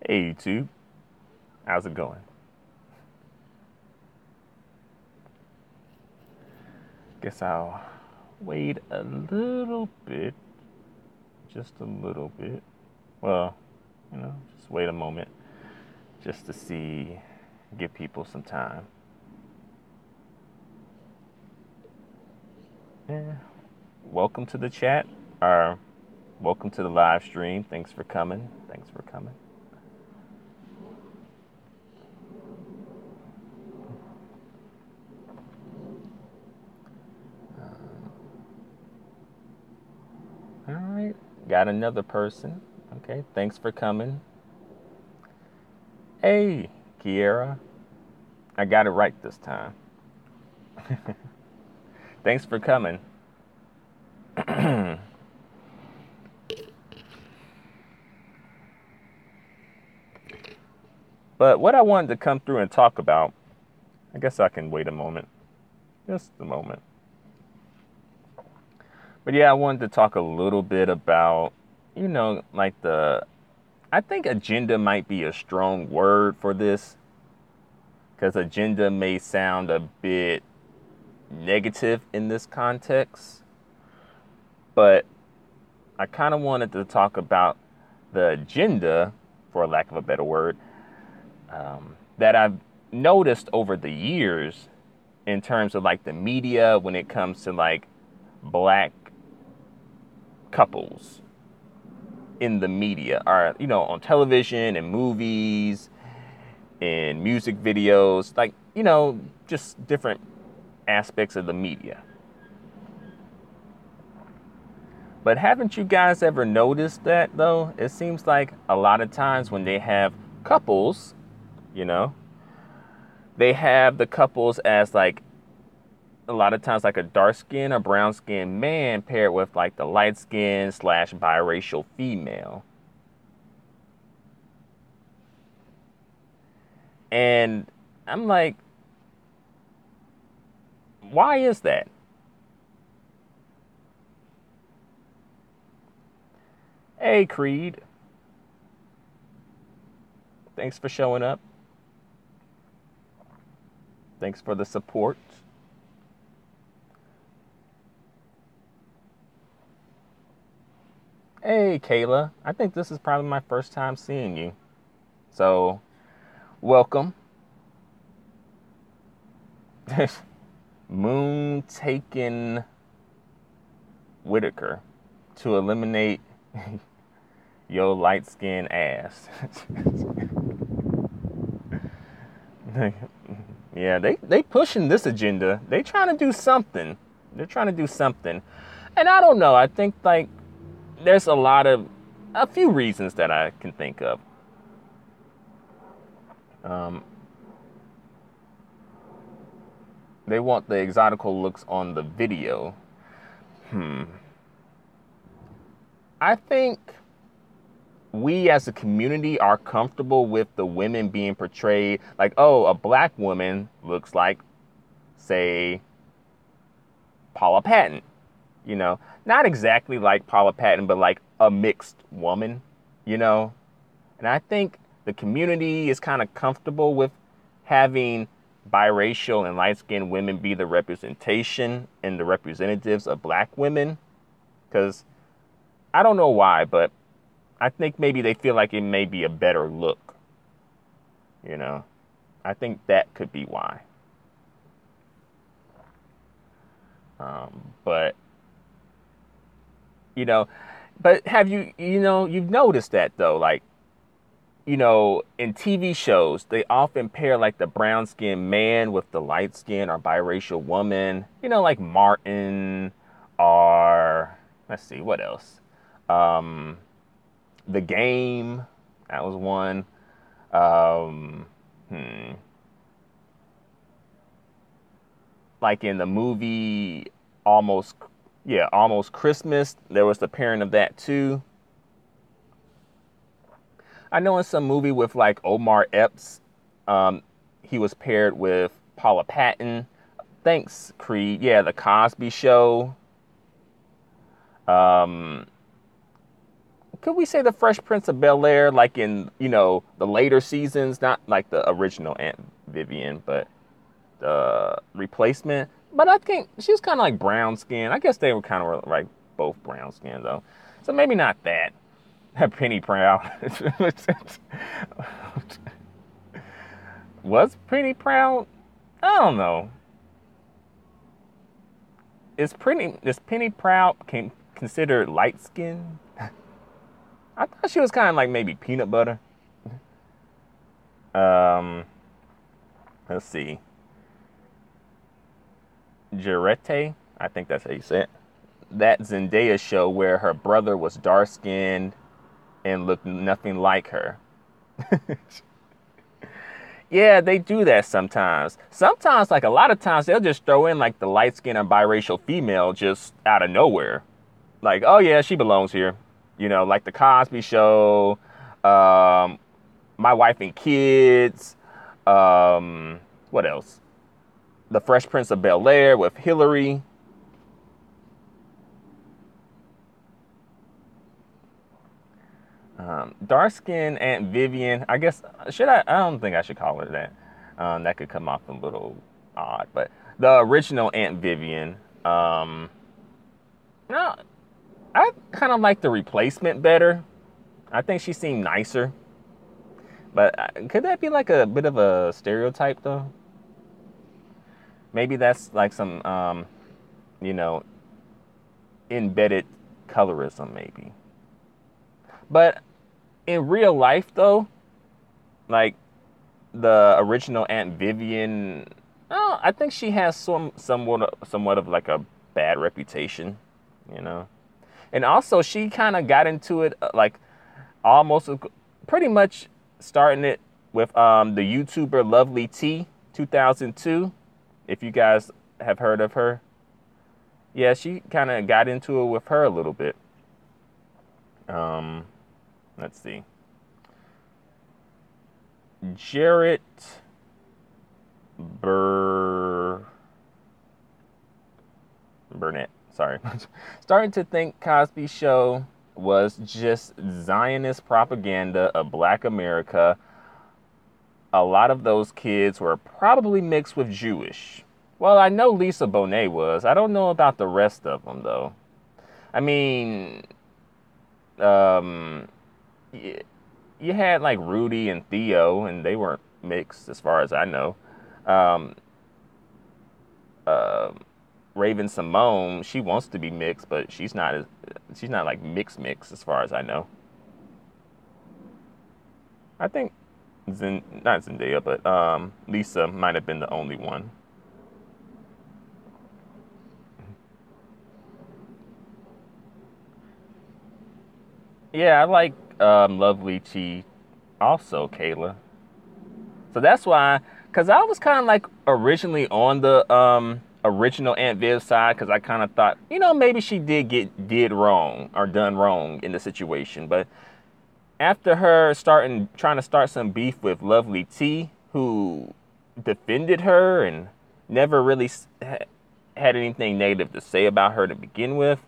Hey YouTube, how's it going? Guess I'll wait a little bit, just a little bit. Well, just wait a moment just to see, give people some time. Yeah. Welcome to the chat, or welcome to the live stream. Thanks for coming. Thanks for coming. All right, got another person. Okay, thanks for coming. Hey, Kiera, I got it right this time. Thanks for coming. But what I wanted to come through and talk about, I guess I can wait a moment. Just a moment. But yeah, I wanted to talk a little bit about, like I think agenda might be a strong word for this, because agenda may sound a bit negative in this context. But I kind of wanted to talk about the agenda, for lack of a better word, that I've noticed over the years in terms of like the media when it comes to like black couples in the media, or on television and movies and music videos, like just different aspects of the media. But haven't you guys ever noticed that though? It seems like a lot of times when they have couples, you know they have the couples as like a lot of times like a dark skinned or brown skinned man paired with like the light skinned slash biracial female. And I'm like, why is that? Hey, Creed, thanks for showing up. Thanks for the support. Hey, Kayla, I think this is probably my first time seeing you. So, welcome. Moon taken Whitaker to eliminate your light skinned ass. Yeah, they pushing this agenda. They trying to do something. They're trying to do something. And I don't know. I think like there's a few reasons that I can think of. Um, they want the exotical looks on the video. I think we as a community are comfortable with the women being portrayed like, oh, a black woman looks like, say, Paula Patton. Not exactly like Paula Patton, but like a mixed woman, you know? And I think the community is kind of comfortable with having biracial and light skinned women be the representation and the representatives of black women. Because I don't know why, but I think maybe they feel like it may be a better look. I think that could be why. But you know, but have you've noticed that though, like, in TV shows, they often pair like the brown skinned man with the light skinned or biracial woman, like Martin, or let's see, what else? Um, the Game, that was one. Um, hmm. Like in the movie almost Almost Christmas, there was the pairing of that too. I know in some movie with like Omar Epps, he was paired with Paula Patton. Thanks, Creed. Yeah, the Cosby Show. could we say the Fresh Prince of Bel-Air, like in, the later seasons, not like the original Aunt Vivian, but the replacement. But I think she was kind of like brown skin. I guess they were kind of like both brown skin though. So maybe not that. Penny Proud. Was Penny Proud? I don't know. Is Penny Proud considered light skin? I thought she was kind of like maybe peanut butter. Um, let's see. Jarete, I think that's how you say it. That Zendaya show where her brother was dark skinned and looked nothing like her. Yeah, they do that sometimes. Sometimes, like a lot of times, they'll just throw in like the light skinned or biracial female just out of nowhere. Like, oh yeah, she belongs here. Like the Cosby Show, My Wife and Kids, what else? The Fresh Prince of Bel-Air with Hillary. Dark skin Aunt Vivian. I guess should I? I don't think I should call her that. That could come off a little odd. But the original Aunt Vivian. No, I kind of like the replacement better. I think she seemed nicer. But could that be like a bit of a stereotype though? Maybe that's like some, you know, embedded colorism, maybe. But in real life, though, like the original Aunt Vivian, oh, I think she has somewhat of like a bad reputation, you know. And also, she kind of got into it like almost pretty much starting it with the YouTuber Lovely T 2002. If you guys have heard of her, yeah, she kind of got into it with her a little bit. Let's see. Jarrett Burnett. Sorry. Starting to think Cosby Show was just Zionist propaganda of Black America. A lot of those kids were probably mixed with Jewish. Well, I know Lisa Bonet was. I don't know about the rest of them, though. I mean, you had like Rudy and Theo, and they weren't mixed as far as I know. Um, Raven Simone, she wants to be mixed, but she's not like mixed as far as I know. I think not Zendaya, but Lisa might have been the only one. Yeah, I like Lovely Chi also, Kayla. So that's why, because I was kind of like originally on the original Aunt Viv side, because I kind of thought, maybe she did wrong or done wrong in the situation. But after her trying to start some beef with Lovely T, who defended her and never really had anything negative to say about her to begin with,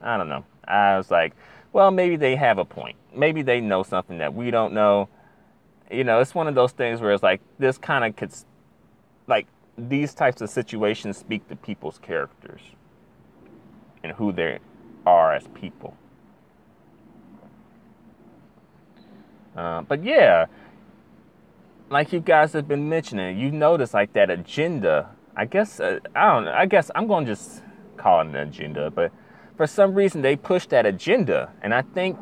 I don't know. I was like, well, maybe they have a point. Maybe they know something that we don't know. It's one of those things where it's like this kind of could, like, these types of situations speak to people's characters and who they are as people. But yeah, like you guys have been mentioning, you notice like that agenda. I guess I don't know. I guess I'm going to just call it an agenda, but for some reason they push that agenda, and I think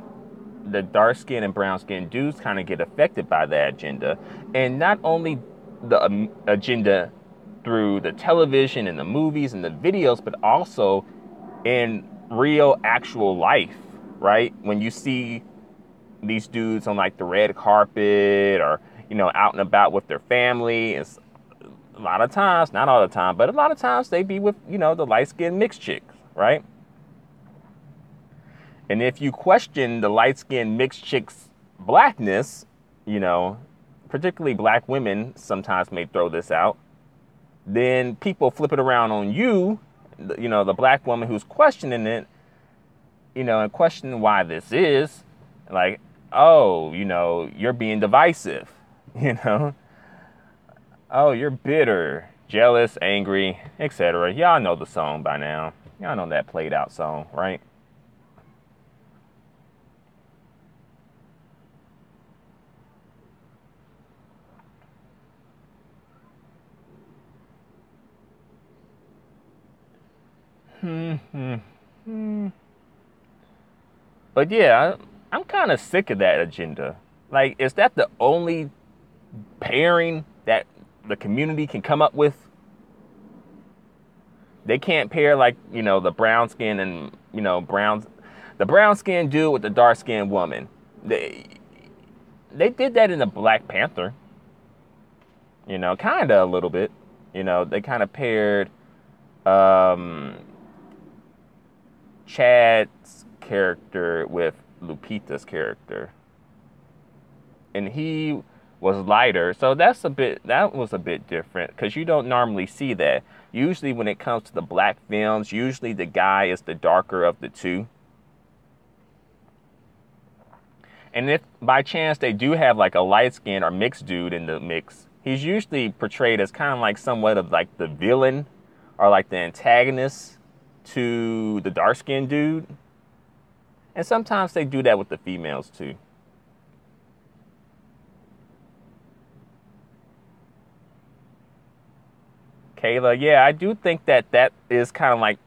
the dark skin and brown skin dudes kind of get affected by that agenda, and not only the agenda through the television and the movies and the videos, but also in real actual life, right? When you see these dudes on like the red carpet or out and about with their family, it's a lot of times, not all the time, but a lot of times they be with the light-skinned mixed chicks, right? And if you question the light-skinned mixed chicks' blackness, particularly black women sometimes may throw this out, then people flip it around on you, the black woman who's questioning it, and questioning why this is. Like, oh, you're being divisive, you know? Oh, you're bitter, jealous, angry, etc. Y'all know the song by now. Y'all know that played out song, right? But yeah, I'm kind of sick of that agenda. Like, is that the only pairing that the community can come up with? They can't pair like, the brown skin and, the brown skin dude with the dark skinned woman. They did that in the Black Panther, kind of a little bit. They kind of paired um, Chad's character with Lupita's character, and he was lighter, so that was a bit different because you don't normally see that. Usually, when it comes to the black films, usually the guy is the darker of the two. And if by chance they do have like a light skinned or mixed dude in the mix, he's usually portrayed as kind of like somewhat of like the villain or like the antagonist to the dark skinned dude. And sometimes they do that with the females too. Kayla, yeah, I do think that is kind of like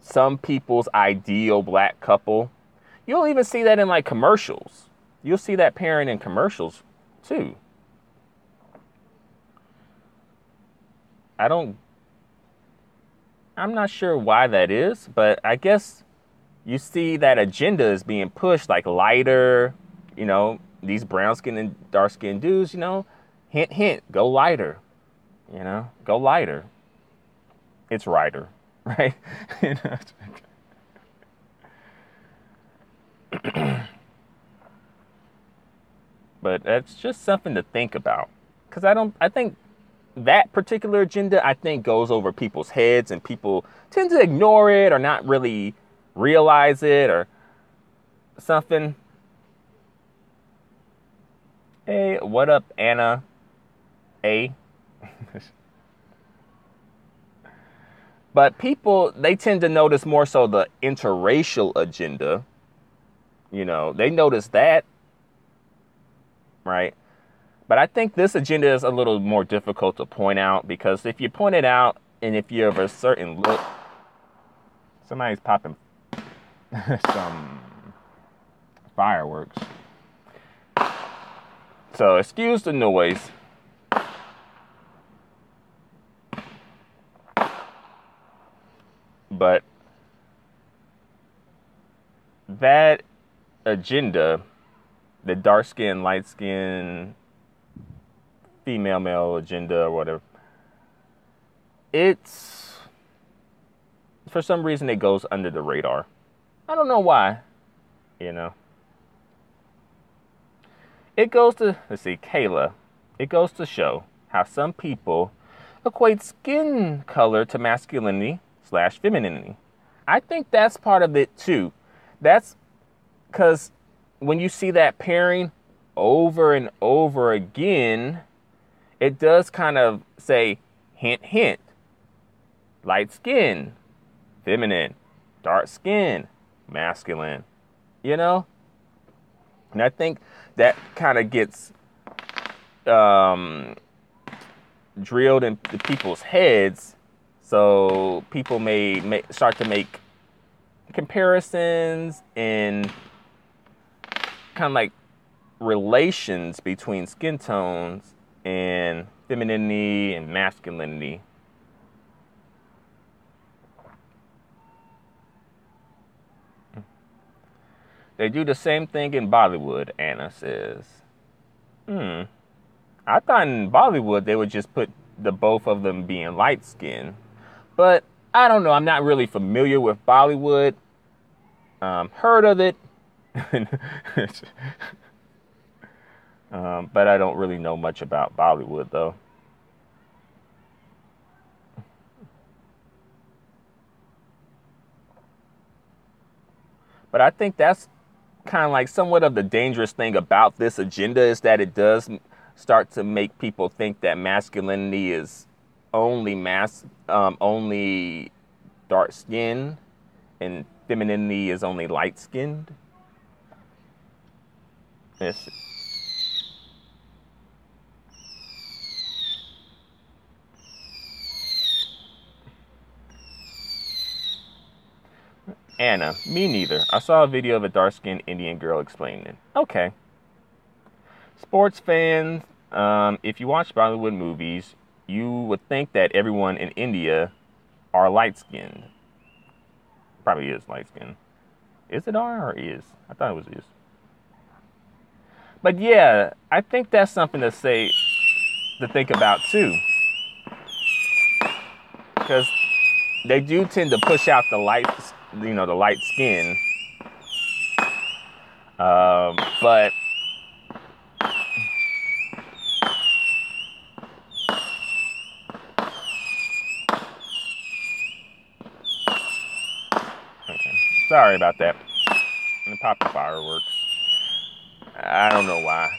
some people's ideal black couple. You'll even see that in like commercials. You'll see that pairing in commercials too. I don't I'm not sure why that is, but I guess you see that agenda is being pushed like lighter, these brown skin and dark skin dudes, hint hint, go lighter, go lighter. It's Ryder, right? But that's just something to think about. Because I think that particular agenda, I think, goes over people's heads and people tend to ignore it or not really realize it or something. Hey, what up, Anna A? But people, they tend to notice more so the interracial agenda. They notice that, right? But I think this agenda is a little more difficult to point out because if you point it out and if you have a certain look, somebody's popping some fireworks. So excuse the noise. But that agenda, the dark skin, light skin, female male agenda or whatever, it's for some reason it goes under the radar. I don't know why, you know. It goes to, let's see, Kayla. It goes to show how some people equate skin color to masculinity slash femininity. I think that's part of it too. That's because when you see that pairing over and over again, it does kind of say, hint, hint, light skin, feminine, dark skin, masculine, you know? And I think that kind of gets drilled into people's heads. So people may start to make comparisons and kind of like relations between skin tones and femininity and masculinity. They do the same thing in Bollywood, Anna says. I thought in Bollywood they would just put the both of them being light skinned. But I don't know. I'm not really familiar with Bollywood. Heard of it. But I don't really know much about Bollywood, though. But I think that's kind of like somewhat of the dangerous thing about this agenda is that it does start to make people think that masculinity is only dark skin and femininity is only light skinned. Yes. Anna, me neither. I saw a video of a dark skinned Indian girl explaining it. Okay. Sports fans, if you watch Bollywood movies, you would think that everyone in India are light skinned. Probably is light skinned. Is it R or is? I thought it was is. But yeah, I think that's something to think about too, because they do tend to push out the light skin. But okay, sorry about that. And pop the fireworks. I don't know why.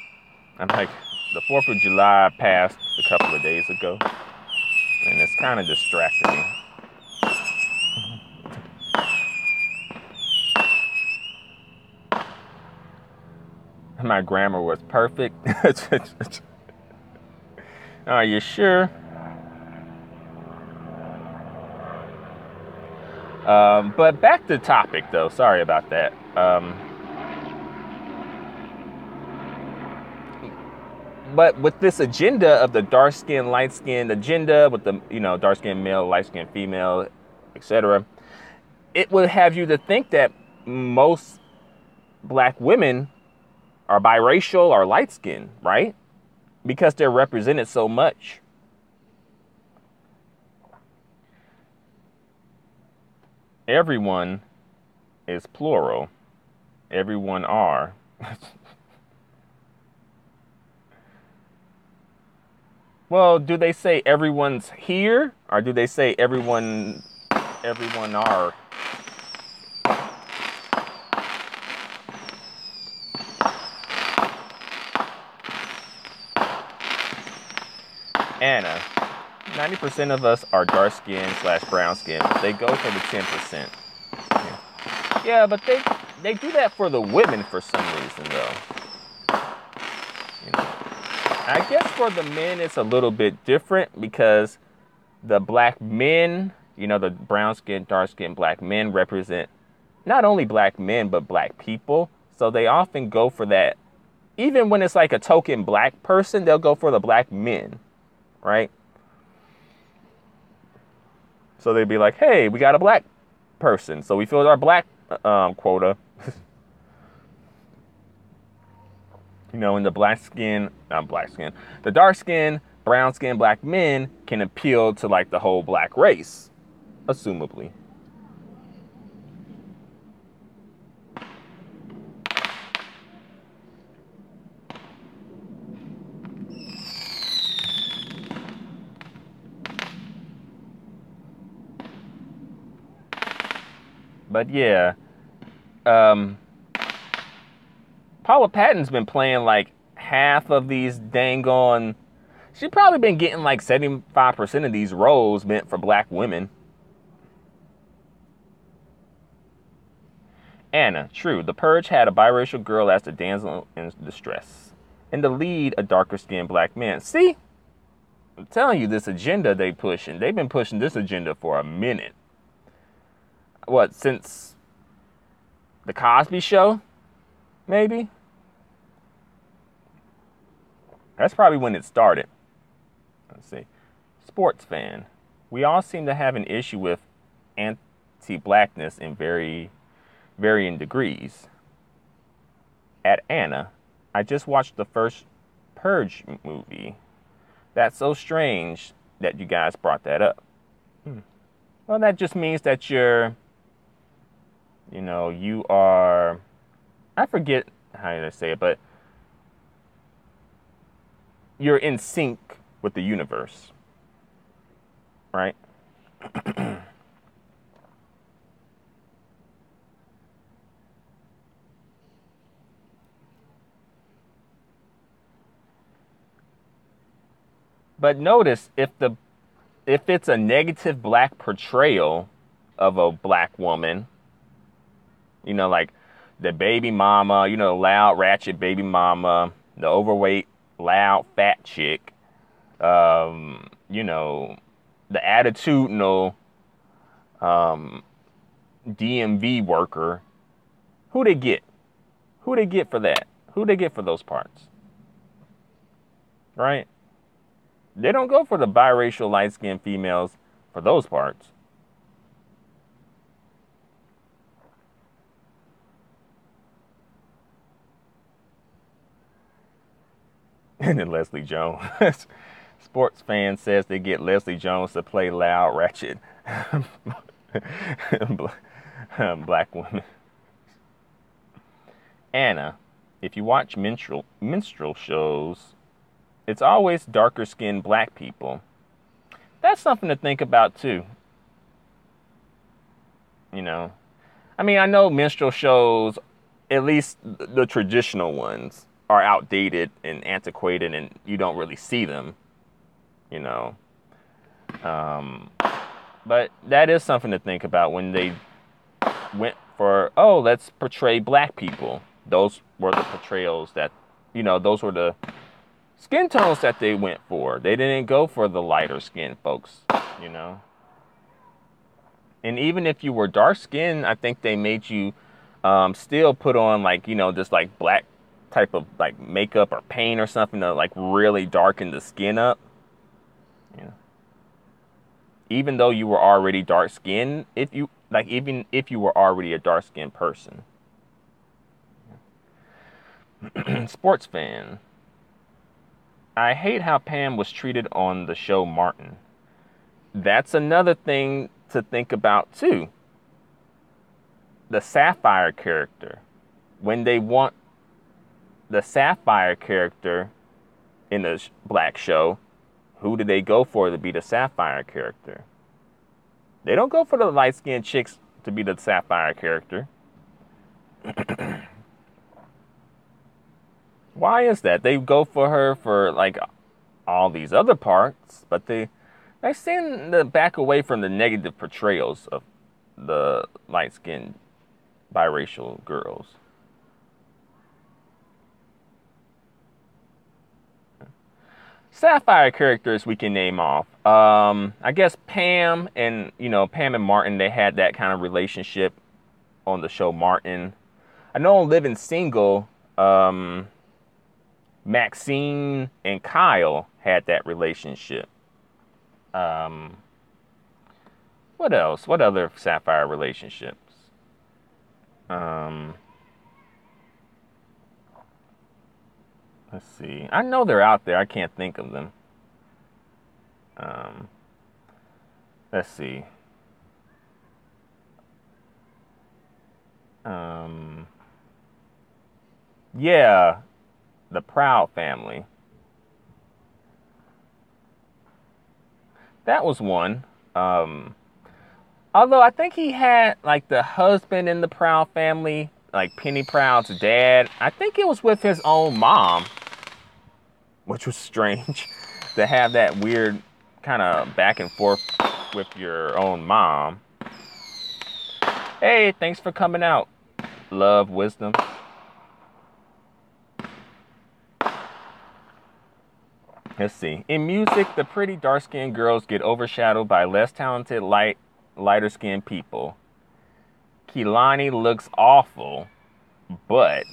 I'm like, the 4th of July passed a couple of days ago, and it's kind of distracting me. My grammar was perfect. Are you sure? But back to topic, though. Sorry about that. But with this agenda of the dark skin, light skin agenda, with the dark skin male, light skin female, etc., it would have you to think that most black women are biracial or light skinned, right? Because they're represented so much. Everyone is plural. Everyone are. Well, do they say everyone's here, or do they say everyone are? Anna, 90% of us are dark skin / brown skin. They go for the 10%. Yeah, but they do that for the women for some reason, though. I guess for the men it's a little bit different because the black men, the brown skin, dark skin black men represent not only black men but black people. So they often go for that. Even when it's like a token black person, they'll go for the black men, right? So they'd be like, "Hey, we got a black person, so we filled our black quota." And the the dark skin, brown skin, black men can appeal to like the whole black race, assumably. But yeah, Paula Patton's been playing like half of these dang on. She's probably been getting like 75% of these roles meant for black women. Anna, true. The Purge had a biracial girl as the damsel in distress. In the lead, a darker skinned black man. See? I'm telling you, this agenda they've been pushing this agenda for a minute. What, since the Cosby Show? Maybe? That's probably when it started. Let's see. Sports fan. We all seem to have an issue with anti-blackness in varying degrees. At Anna, I just watched the first Purge movie. That's so strange that you guys brought that up. Well, that just means that you are, I forget how to say it, but you're in sync with the universe, right? But notice if it's a negative black portrayal of a black woman, like the baby mama, the loud, ratchet baby mama, the overweight, loud, fat chick, the attitudinal DMV worker, who they get? Who they get for that? Who they get for those parts? Right? They don't go for the biracial light-skinned females for those parts. And then Leslie Jones. Sports fan says they get Leslie Jones to play loud, ratchet black women. Anna, if you watch minstrel shows, it's always darker skinned black people. That's something to think about too. I mean, I know minstrel shows, at least the traditional ones, are outdated and antiquated and you don't really see them, But that is something to think about when they went for, let's portray black people. Those were the portrayals that, those were the skin tones that they went for. They didn't go for the lighter skinned folks, And even if you were dark skinned, I think they made you still put on this black type of makeup or paint or something to really darken the skin up. Even though you were already dark skinned, even if you were already a dark skinned person. Sports fan. I hate how Pam was treated on the show Martin. That's another thing to think about too. The Sapphire character. When they want the Sapphire character in a black show, who do they go for to be the Sapphire character? They don't go for the light-skinned chicks to be the Sapphire character. Why is that? They go for her for all these other parts, but they seem to back away from the negative portrayals of the light-skinned biracial girls. Sapphire characters we can name off. I guess Pam and Martin, they had that kind of relationship on the show Martin. I know on Living Single, Maxine and Kyle had that relationship. What else? What other Sapphire relationships? Let's see. I know they're out there. I can't think of them. Let's see. Yeah, the Proud family. That was one. Although I think he had the husband in the Proud family, Penny Proud's dad. I think it was with his own mom, which was strange to have that weird kind of back and forth with your own mom. Hey, thanks for coming out. Love, wisdom. Let's see. In music, the pretty dark-skinned girls get overshadowed by less talented, lighter-skinned people. Kehlani looks awful, but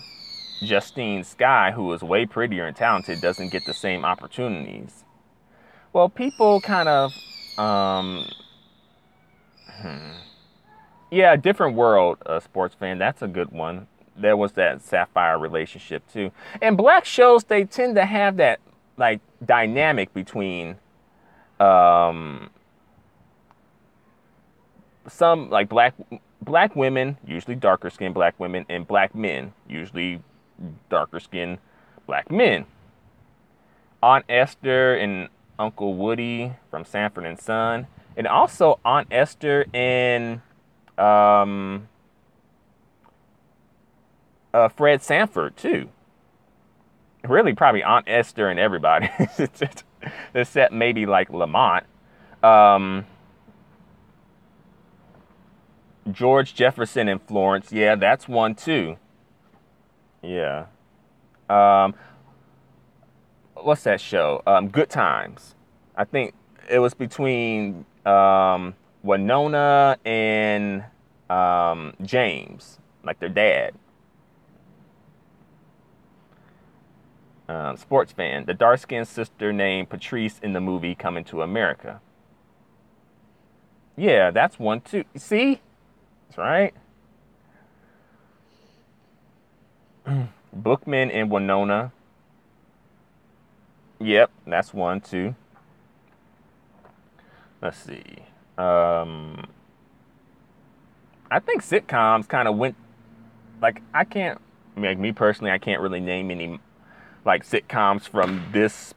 Justine Skye, who is way prettier and talented, doesn't get the same opportunities. Well, people kind of, yeah, Different World, sports fan. That's a good one. There was that Sapphire relationship too. And black shows, they tend to have that dynamic between some black women, usually darker skinned black women, and black men, usually darker skinned black men. Aunt Esther and Uncle Woody from Sanford and Son, and also Aunt Esther and Fred Sanford too. Really, probably Aunt Esther and everybody. except maybe like Lamont. Um, George Jefferson in Florence. Yeah, that's one too. Yeah. Um, what's that show? Good Times. I think it was between Winona and James, like their dad. Sports fan. The dark skinned sister named Patrice in the movie Coming to America. Yeah, that's one too. See? That's right. Bookman and Winona. Yep, that's one too. Let's see. Um, I think sitcoms kind of went like I can't like me personally. I can't really name any like sitcoms from this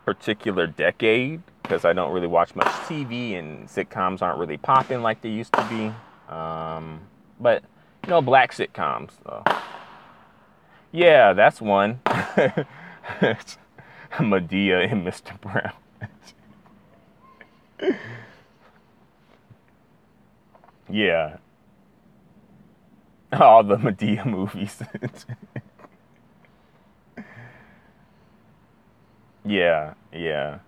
particular decade because I don't really watch much TV and sitcoms aren't really popping like they used to be. But black sitcoms. So. Yeah, that's one. Medea and Mr. Brown. Yeah, all the Medea movies. Yeah, yeah.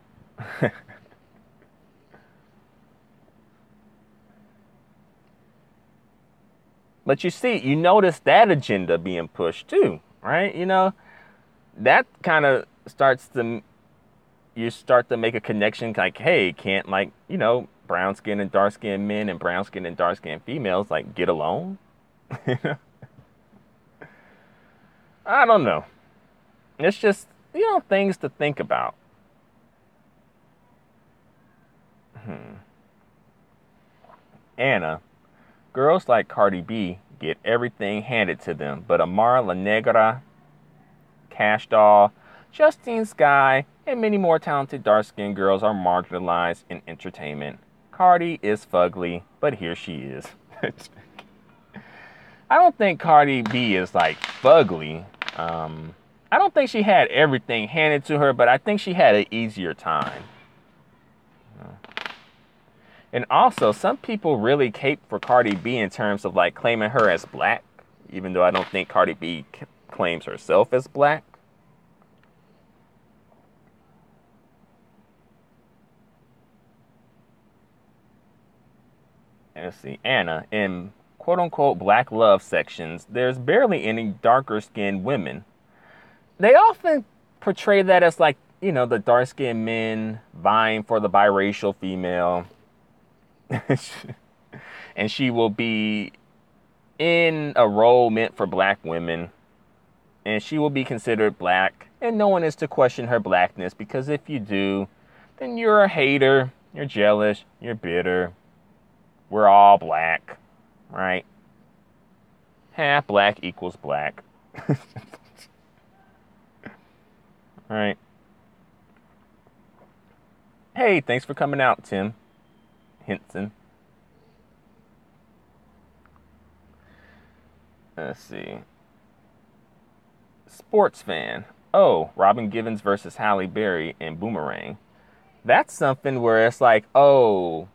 But you notice that agenda being pushed too, right? That kind of you start to make a connection like, hey, can't like, brown skin and dark skinned men and brown skin and dark skinned females like get along? I don't know. It's just, things to think about. Anna, girls like Cardi B get everything handed to them, but Amara La Negra, Cash Doll, Justine Skye, and many more talented dark-skinned girls are marginalized in entertainment. Cardi is fugly, but here she is. I don't think Cardi B is like fugly. I don't think she had everything handed to her, but I think she had an easier time. And also, some people really cape for Cardi B in terms of like claiming her as black, even though I don't think Cardi B claims herself as black. And let's see, Anna, in quote unquote black love sections, there's barely any darker skinned women. They often portray that as like, the dark skinned men vying for the biracial female. And she will be in a role meant for black women. And she will be considered black. And no one is to question her blackness because if you do, then you're a hater, you're jealous, you're bitter. We're all black, right? Half black equals black. Right. Hey, thanks for coming out, Tim Henson. Let's see. Sports fan. Oh, Robin Givens versus Halle Berry in Boomerang. That's something where it's like, oh,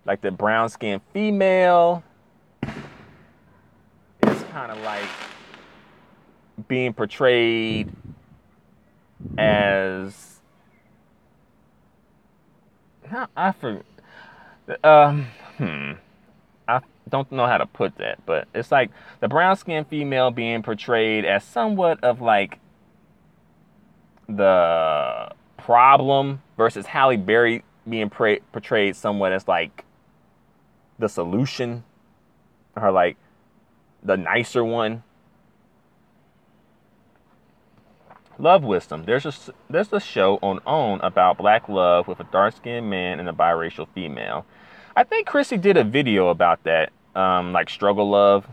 like the brown skinned female is kind of like being portrayed as I forget. Um, hmm. I don't know how to put that, but it's like the brown skinned female being portrayed as somewhat of like the problem versus Halle Berry being portrayed somewhat as like the solution or like the nicer one. Love Wisdom. There's a show on OWN about black love with a dark skinned man and a biracial female. I think Chrissy did a video about that, like struggle love,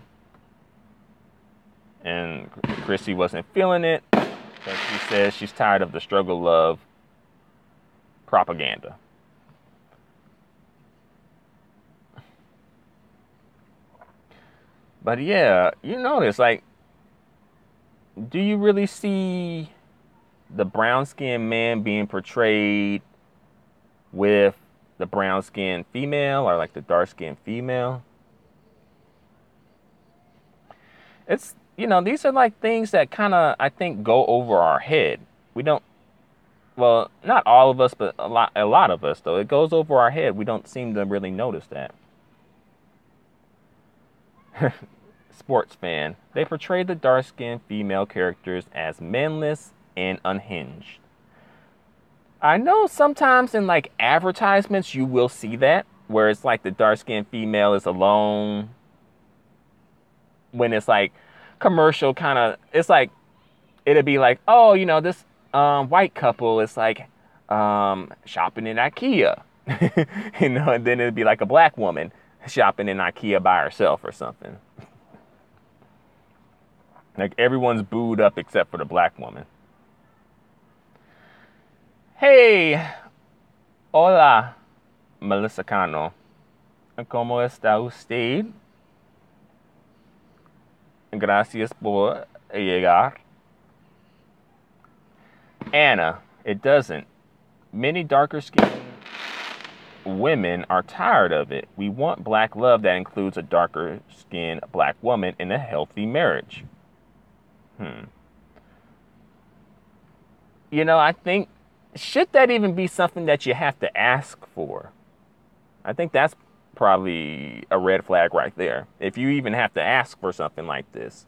and Chrissy wasn't feeling it. So she says she's tired of the struggle love propaganda. But yeah, you notice, like, do you really see the brown-skinned man being portrayed with the brown-skinned female or like the dark-skinned female. It's, these are like things that kind of, I think, go over our head. We don't, well, not all of us, but a lot of us, though. It goes over our head. We don't seem to really notice that. Sports fan. They portray the dark-skinned female characters as manless and unhinged. I know sometimes in like advertisements you will see that, where it's like the dark-skinned female is alone. When it's like commercial kind of, it's like, it'd be like, oh, this white couple is like shopping in IKEA. And then it'd be like a black woman shopping in IKEA by herself or something. Like everyone's booed up except for the black woman. Hey, hola, Melissa Cano. ¿Cómo está usted? Gracias por llegar. Anna, it doesn't. Many darker skinned women are tired of it. We want black love that includes a darker skinned black woman in a healthy marriage. I think, should that even be something that you have to ask for? I think that's probably a red flag right there. If you even have to ask for something like this,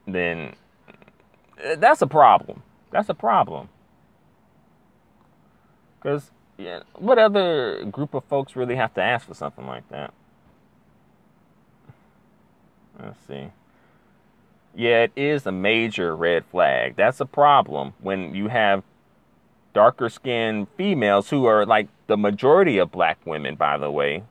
then that's a problem. That's a problem. Because what other group of folks really have to ask for something like that? Let's see. Yeah, it is a major red flag. That's a problem when you have darker skinned females who are like the majority of black women, by the way.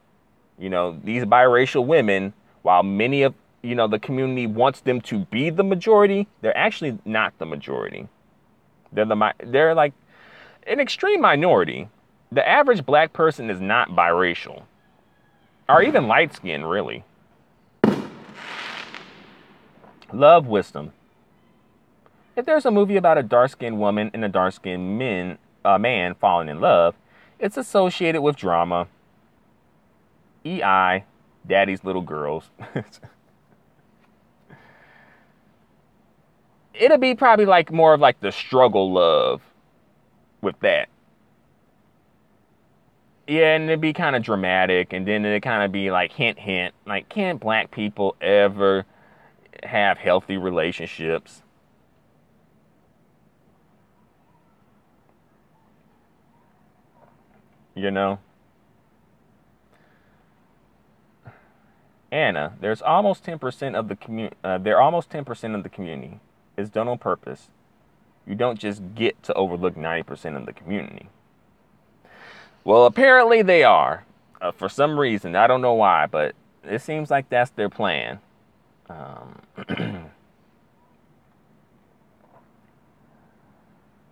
These biracial women, while many of, the community wants them to be the majority, they're actually not the majority. They're like an extreme minority. The average black person is not biracial or even light skinned, really. Love wisdom. If there's a movie about a dark-skinned woman and a dark-skinned man falling in love, it's associated with drama. EI, Daddy's Little Girls. It'll be probably like more of like the struggle love with that. Yeah, and it'd be kind of dramatic, and then it'd kind of be like hint, hint. Like, can't black people ever have healthy relationships? Anna, there's almost 10% of the they're almost 10% of the community. It's done on purpose. You don't just get to overlook 90% of the community. Well, apparently they are. For some reason, I don't know why, but it seems like that's their plan.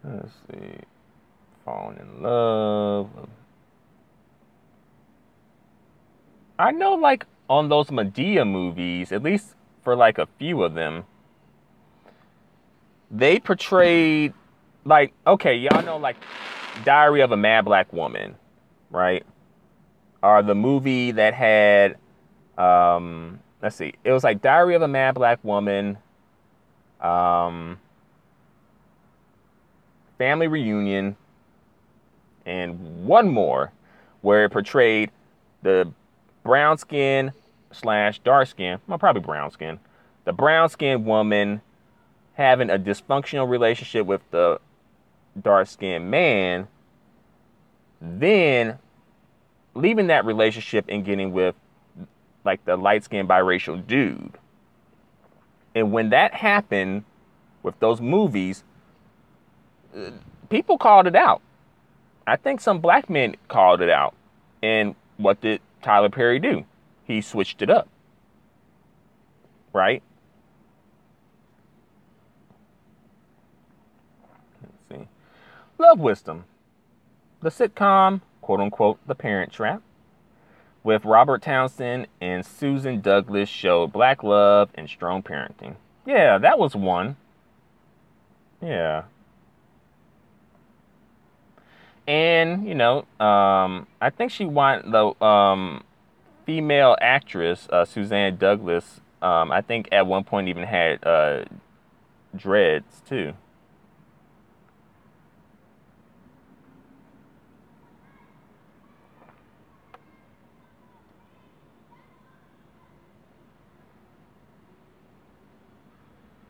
Let's see. Falling in love. I know, like, on those Medea movies, at least for like a few of them, they portrayed, like, okay, y'all know, like, Diary of a Mad Black Woman, right? Or the movie that had, let's see, it was like Diary of a Mad Black Woman, Family Reunion, and one more where it portrayed the brown skin / dark skin, well, probably brown skin, the brown skinned woman having a dysfunctional relationship with the dark skinned man, then leaving that relationship and getting with like the light skinned biracial dude. And when that happened with those movies, people called it out. I think some black men called it out. And what did Tyler Perry do? He switched it up. Right? Let's see. Love Wisdom. The sitcom, quote unquote, The Parent Trap, with Robert Townsend and Susan Douglas, showed black love and strong parenting. Yeah, that was one. Yeah. And I think she won the female actress, Suzanne Douglas. I think at one point even had dreads too.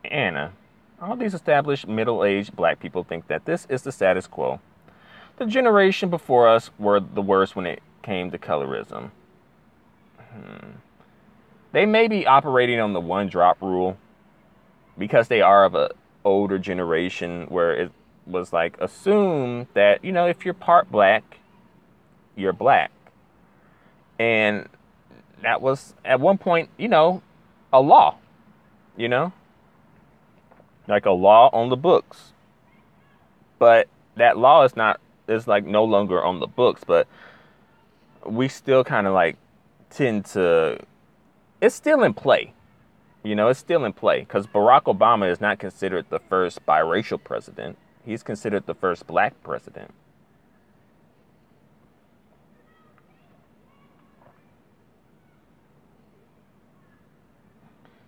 Anna. All these established middle-aged black people think that this is the status quo. The generation before us were the worst when it came to colorism. They may be operating on the one drop rule because they are of a older generation where it was like assumed that, if you're part black, you're black. And that was at one point, a law, you know, like a law on the books. But that law is like no longer on the books, but we still kind of like tend to, it's still in play. It's still in play because Barack Obama is not considered the first biracial president. He's considered the first black president.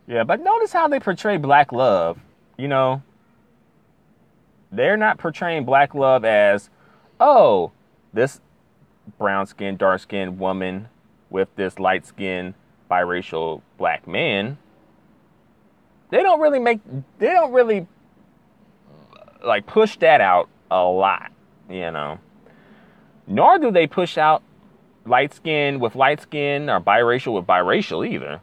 Yeah, but notice how they portray black love. You know, they're not portraying black love as, oh, this brown skinned, dark skinned woman with this light skinned biracial black man. They don't really like push that out a lot, you know. Nor do they push out light skin with light skin or biracial with biracial either.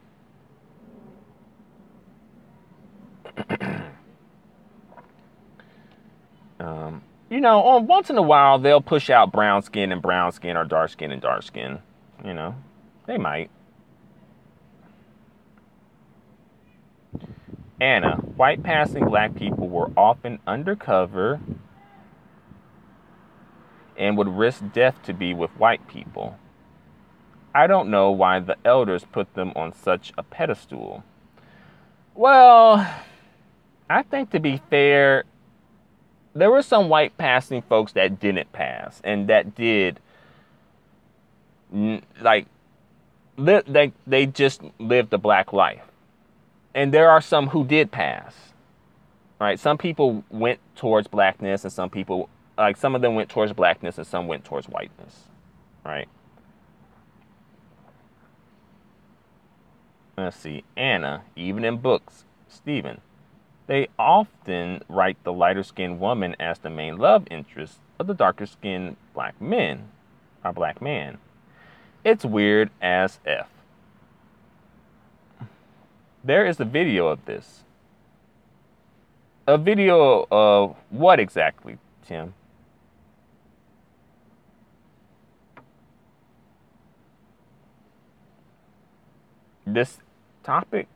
On once in a while they'll push out brown skin and brown skin or dark skin and dark skin. You know, they might. Anna, white passing black people were often undercover and would risk death to be with white people. I don't know why the elders put them on such a pedestal. Well, I think to be fair, there were some white passing folks that didn't pass and that did like they just lived the black life. And there are some who did pass. Right? Some people went towards blackness and some people like some of them went towards blackness and some went towards whiteness. Right? Let's see. Anna, even in books, Stephen. They often write the lighter skinned woman as the main love interest of the darker skinned black men or black man. It's weird as F. There is a video of this. A video of what exactly, Tim? This topic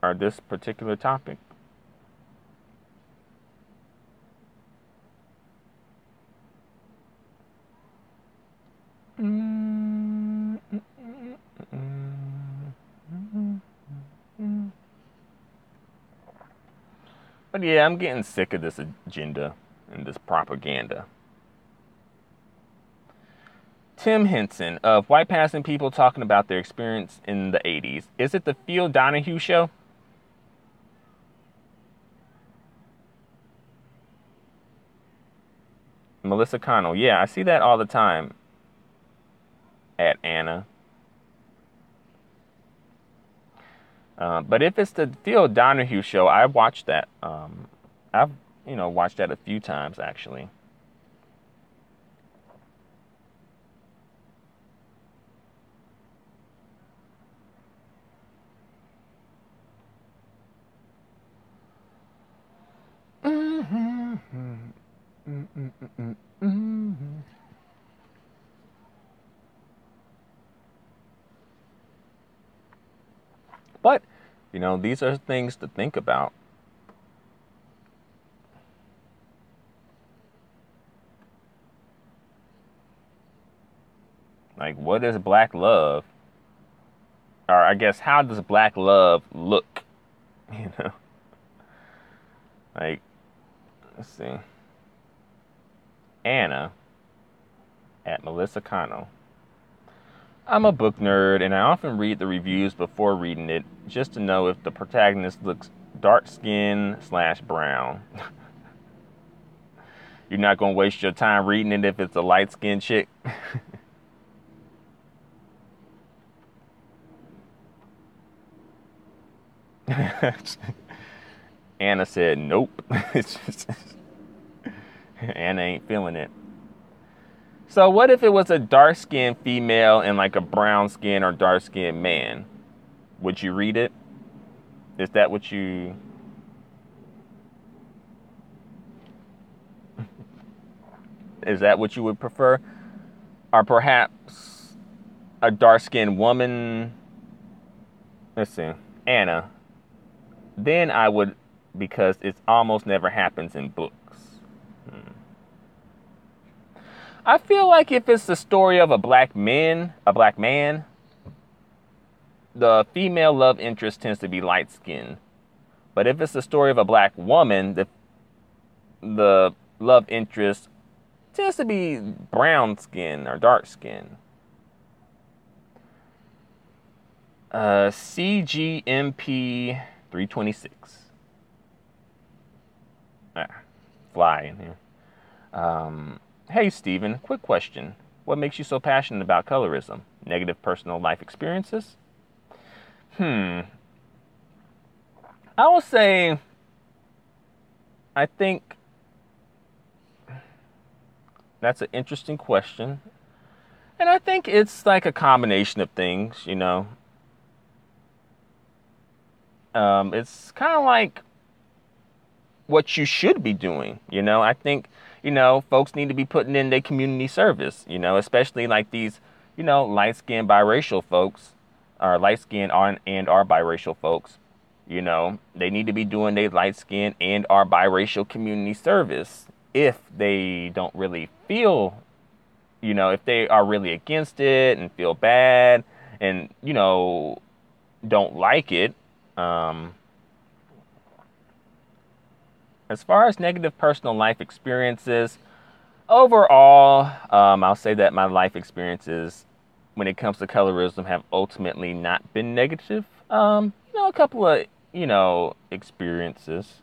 or this particular topic? But yeah, I'm getting sick of this agenda and this propaganda. Tim Henson of White Passing People talking about their experience in the 80s. Is it the Phil Donahue show? Melissa Connell. Yeah, I see that all the time at Anna. But if it's the Phil Donahue show, I watched that. I've watched that a few times actually. But these are things to think about. Like, what is black love? Or I guess, how does black love look? You know, like Let's see. Anna at Melissa Cano. I'm a book nerd and I often read the reviews before reading it just to know if the protagonist looks dark skinned slash brown. You're not going to waste your time reading it if it's a light skinned chick. Anna said, nope. Anna ain't feeling it. So what if it was a dark skinned female and like a brown skin or dark skinned man? Would you read it? Is that what you... Is that what you would prefer? Or perhaps a dark skinned woman? Let's see. Anna. Then I would, because it almost never happens in books. I feel like if it's the story of a black man, the female love interest tends to be light skinned. But if it's the story of a black woman, the love interest tends to be brown skin or dark skin. CGMP 326. Fly in here. Hey, Steven, quick question. What makes you so passionate about colorism? Negative personal life experiences? I will say, I think that's an interesting question. And I think it's like a combination of things, you know. It's kind of like what you should be doing, you know. I think, you know, folks need to be putting in their community service, you know, especially like these, you know, light-skinned biracial folks, or light-skinned and are biracial folks, you know, they need to be doing their light-skinned and are biracial community service if they don't really feel, you know, if they are really against it and feel bad and, you know, don't like it. As far as negative personal life experiences, overall, I'll say that my life experiences when it comes to colorism have ultimately not been negative. You know, a couple of, you know, experiences,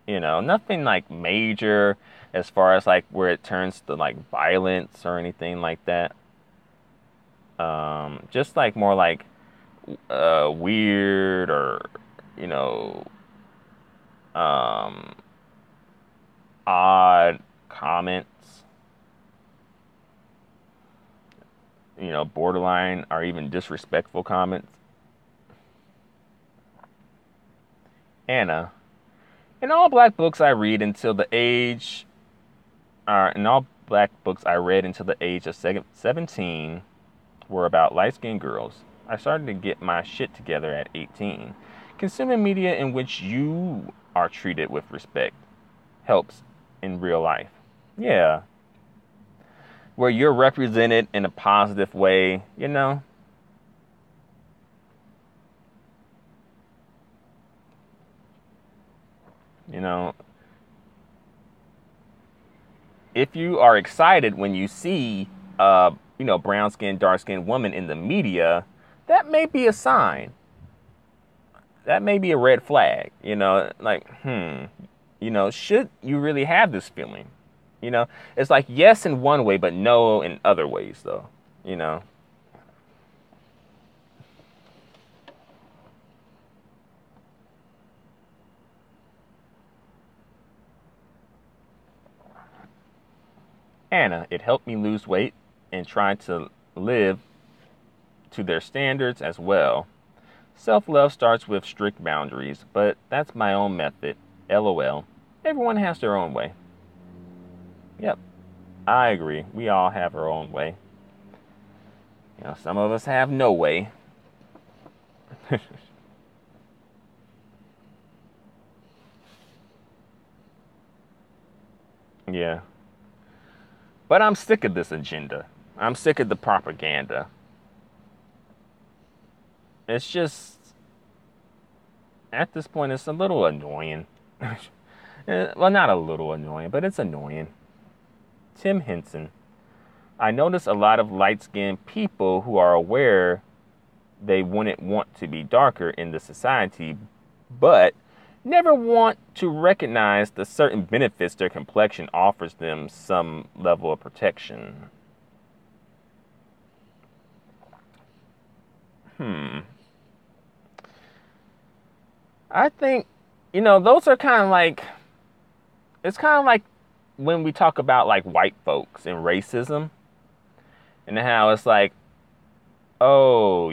you know, nothing like major as far as like where it turns to like violence or anything like that. Just like more like weird or, you know, um, odd comments, you know, borderline or even disrespectful comments. Anna, in all black books I read until the age, in all black books I read until the age of 17 were about light-skinned girls. I started to get my shit together at 18. Consuming media in which you are treated with respect helps in real life. Yeah. Where you're represented in a positive way, you know. You know, if you are excited when you see you know, brown skinned, dark skinned woman in the media, that may be a sign. That may be a red flag, you know, like, you know, should you really have this feeling? You know, it's like yes in one way, but no in other ways, though, you know. Anna, it helped me lose weight and try to live to their standards as well. Self love starts with strict boundaries, but that's my own method. LOL. Everyone has their own way. Yep, I agree. We all have our own way. You know, some of us have no way. Yeah. But I'm sick of this agenda. I'm sick of the propaganda. It's just, at this point, it's a little annoying. Well, not a little annoying, but it's annoying. Tim Henson. I notice a lot of light-skinned people who are aware they wouldn't want to be darker in the society, but never want to recognize the certain benefits their complexion offers them some level of protection. Hmm. I think, those are kind of like, it's kind of like when we talk about like white folks and racism and how it's like, oh,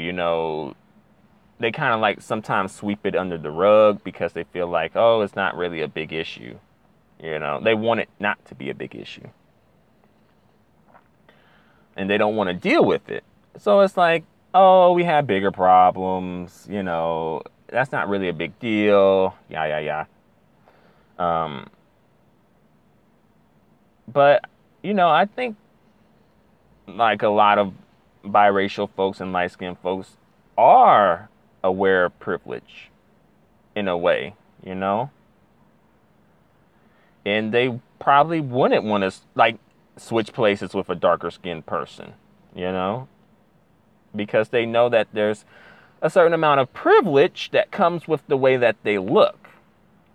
they kind of like sometimes sweep it under the rug because they feel like, oh, it's not really a big issue. They want it not to be a big issue. And they don't want to deal with it. So it's like, oh, we have bigger problems. That's not really a big deal. Yeah, yeah, yeah. Um, but, I think like a lot of biracial folks and light skinned folks are aware of privilege in a way, you know? And they probably wouldn't want to like switch places with a darker skinned person, you know? Because they know that there's a certain amount of privilege that comes with the way that they look,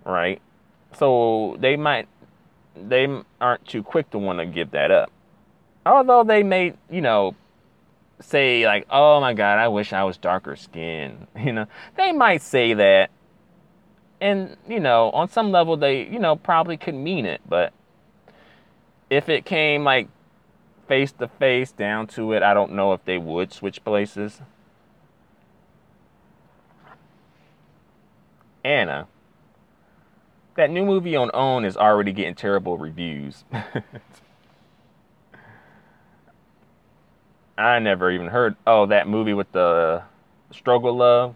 right? So they aren't too quick to want to give that up. Although they may, say like, "Oh my God, I wish I was darker skinned." They might say that, and on some level, they, probably could mean it. But if it came like face to face down to it, I don't know if they would switch places. Anna, that new movie on OWN is already getting terrible reviews. I never even heard. Oh, that movie with the struggle love.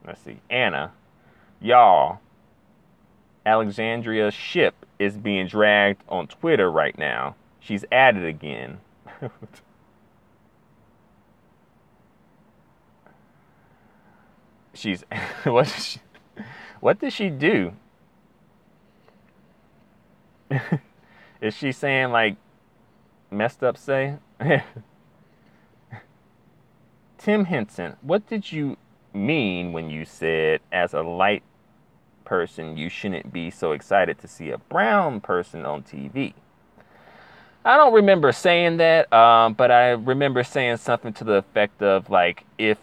Let's see, Anna, y'all. Alexandria's ship is being dragged on Twitter right now. She's at it again. She's what? What did she do? Is she saying like messed up? Say, Tim Henson. What did you mean when you said, as a light person, you shouldn't be so excited to see a brown person on TV? I don't remember saying that, but I remember saying something to the effect of like, if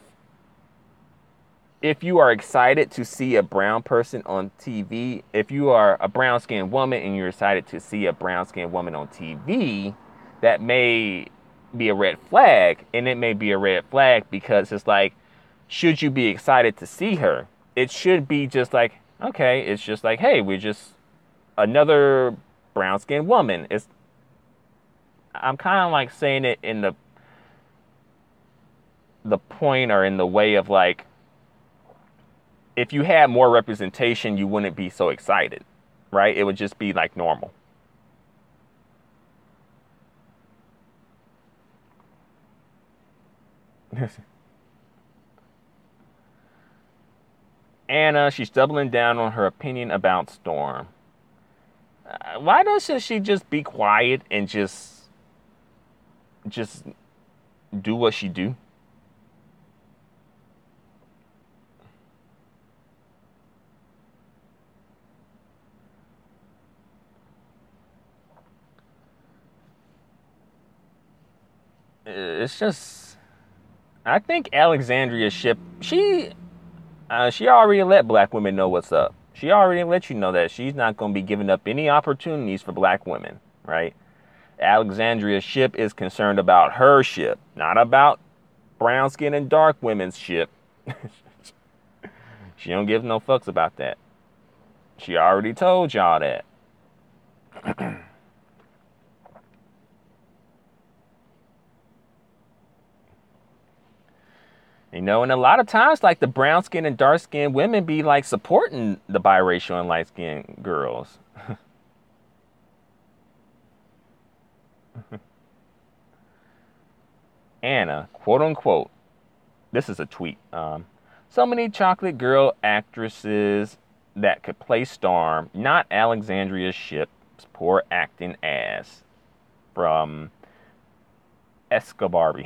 you are excited to see a brown person on TV, if you are a brown skinned woman and you're excited to see a brown skinned woman on TV, that may be a red flag. And it may be a red flag because it's like, should you be excited to see her? It should be just like, okay, it's just like, hey, we're just another brown skinned woman. I'm kind of like saying it in the point or in the way of like, if you had more representation, you wouldn't be so excited, right? It would just be like normal. Anna, she's doubling down on her opinion about Storm. Why doesn't she just be quiet and just do what she do? It's just, I think Alexandria's ship, she already let black women know what's up. She already let you know that she's not going to be giving up any opportunities for black women, right? Alexandria's ship is concerned about her ship, not about brown skin and dark women's ship. She don't give no fucks about that. She already told y'all that. And a lot of times, like the brown skin and dark skinned women be like supporting the biracial and light skinned girls. Anna, quote unquote, this is a tweet. So many chocolate girl actresses that could play Storm, not Alexandria Shipp's poor acting ass from Escobar.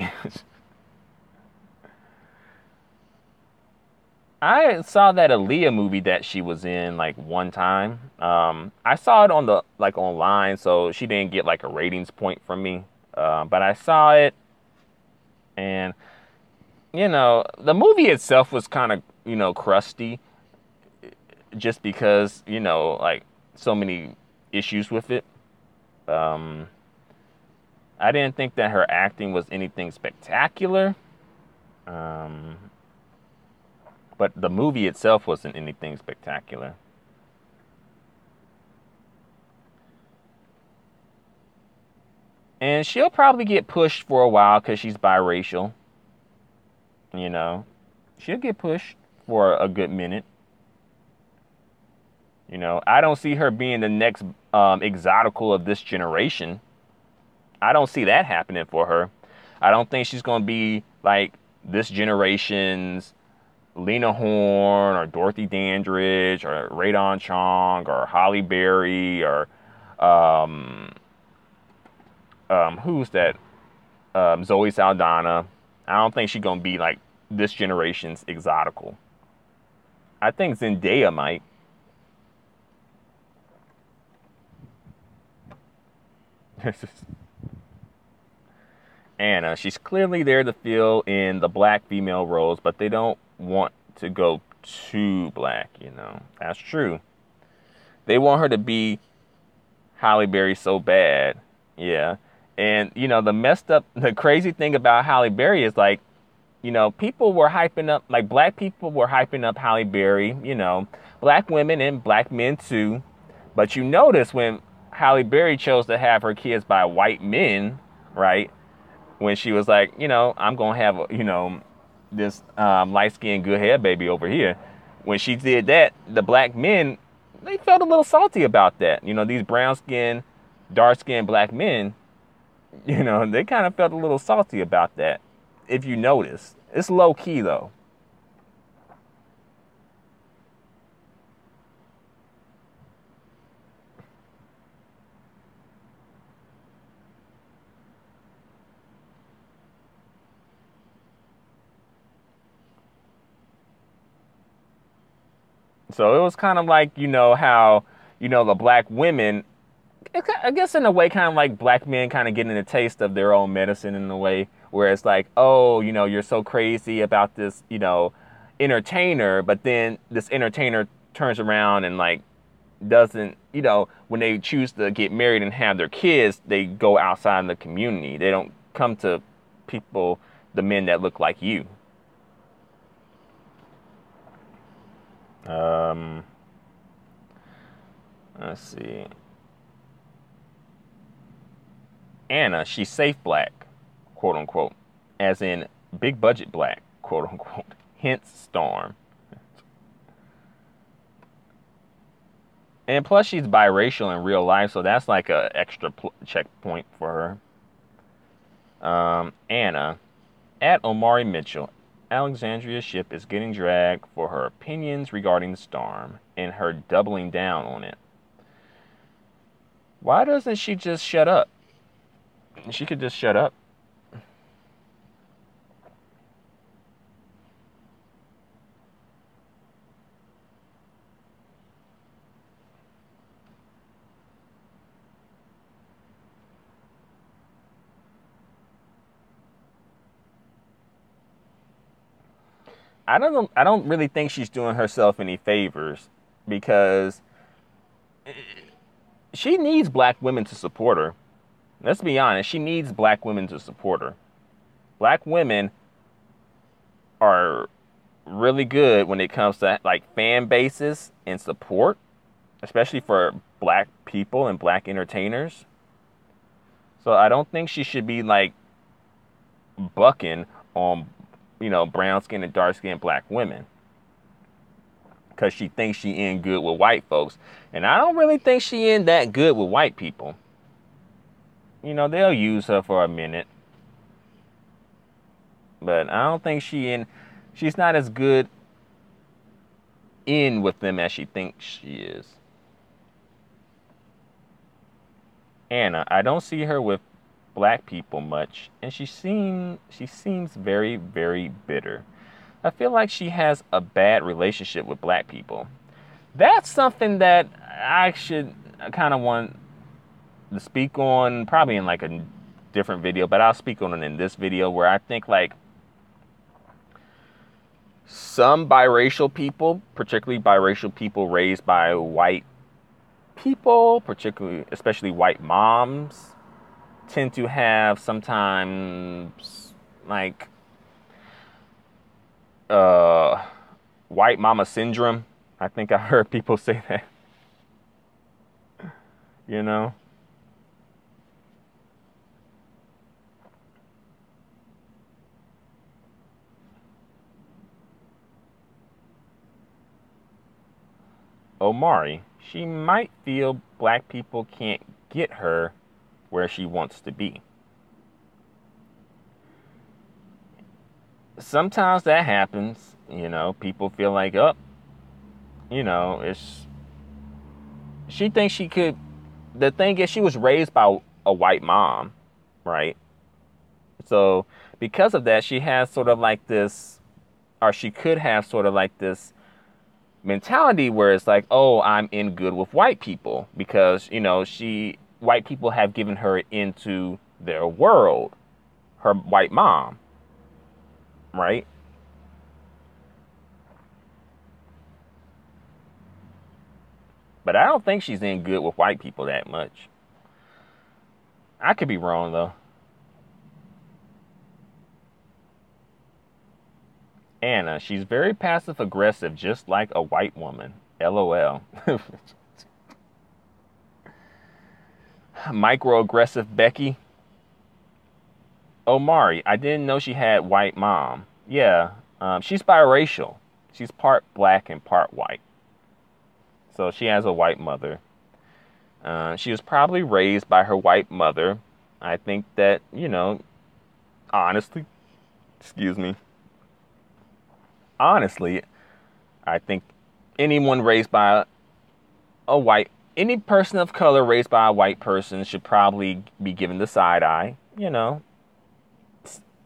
I saw that Aaliyah movie that she was in like one time. I saw it on the like online, so she didn't get like a ratings point from me. But I saw it, and the movie itself was kind of crusty, just because like so many issues with it. Um, I didn't think that her acting was anything spectacular. Um, but the movie itself wasn't anything spectacular. And she'll probably get pushed for a while because she's biracial. You know, she'll get pushed for a good minute. I don't see her being the next exotical of this generation. I don't see that happening for her. I don't think she's going to be like this generation's Lena Horne or Dorothy Dandridge or Radon Chong or Holly Berry or um, who's that? Zoe Saldana. I don't think she's gonna be like this generation's exotical. I think Zendaya might. Anna, she's clearly there to fill in the black female roles, but they don't want to go too black. That's true. They want her to be Halle Berry so bad. Yeah. And the crazy thing about Halle Berry is like, people were hyping up, like black people were hyping up Halle Berry, black women and black men too. But you notice when Halle Berry chose to have her kids by white men, right? When she was like, I'm going to have, this light skinned, good hair baby over here. When she did that, the black men, they felt a little salty about that. These brown skinned, dark skinned black men, they kind of felt a little salty about that. If you notice, it's low key though. So it was kind of like, how, the black women, I guess in a way, kind of like black men kind of getting a taste of their own medicine in a way, where it's like, oh, you're so crazy about this, entertainer, but then this entertainer turns around and like doesn't, when they choose to get married and have their kids, they go outside in the community. They don't come to people, the men that look like you. Um, let's see. Anna, she's safe black, quote unquote, as in big budget black, quote unquote. Hence Storm. And plus, she's biracial in real life, so that's like a extra checkpoint for her. Anna, at Omari Mitchell, Alexandria Shipp is getting dragged for her opinions regarding the Storm and her doubling down on it. Why doesn't she just shut up? She could just shut up. I don't really think she's doing herself any favors because she needs black women to support her. Let's be honest, she needs black women to support her. Black women are really good when it comes to like fan bases and support, especially for black people and black entertainers. So I don't think she should be like bucking on, brown skinned and dark skinned black women because she thinks she in good with white folks. And I don't really think she in that good with white people. They'll use her for a minute. But I don't think she's not as good in with them as she thinks she is. Anna, I don't see her with black people much, and she seems very, very bitter. I feel like she has a bad relationship with black people. That's something that I should kind of want to speak on, probably in like a different video, but I'll speak on it in this video, where I think like some biracial people, particularly biracial people raised by white people, especially white moms, tend to have sometimes like white mama syndrome. I think I heard people say that. You know? Omari, she might feel black people can't get her where she wants to be. Sometimes that happens, you know, people feel like, oh, you know, she thinks she could, the thing is she was raised by a white mom, right? So because of that, she has sort of like this, or she could have sort of like this mentality where it's like, oh, I'm in good with white people because, you know, white people have given her into their world, her white mom, right? But I don't think she's in good with white people that much. I could be wrong though. Anna, she's very passive aggressive, just like a white woman. LOL. Microaggressive Becky. Omari, I didn't know she had white mom. Yeah, she's biracial. She's part black and part white. So she has a white mother. She was probably raised by her white mother. I think that, you know, honestly, excuse me. Honestly, I think anyone raised by any person of color raised by a white person should probably be given the side eye, you know,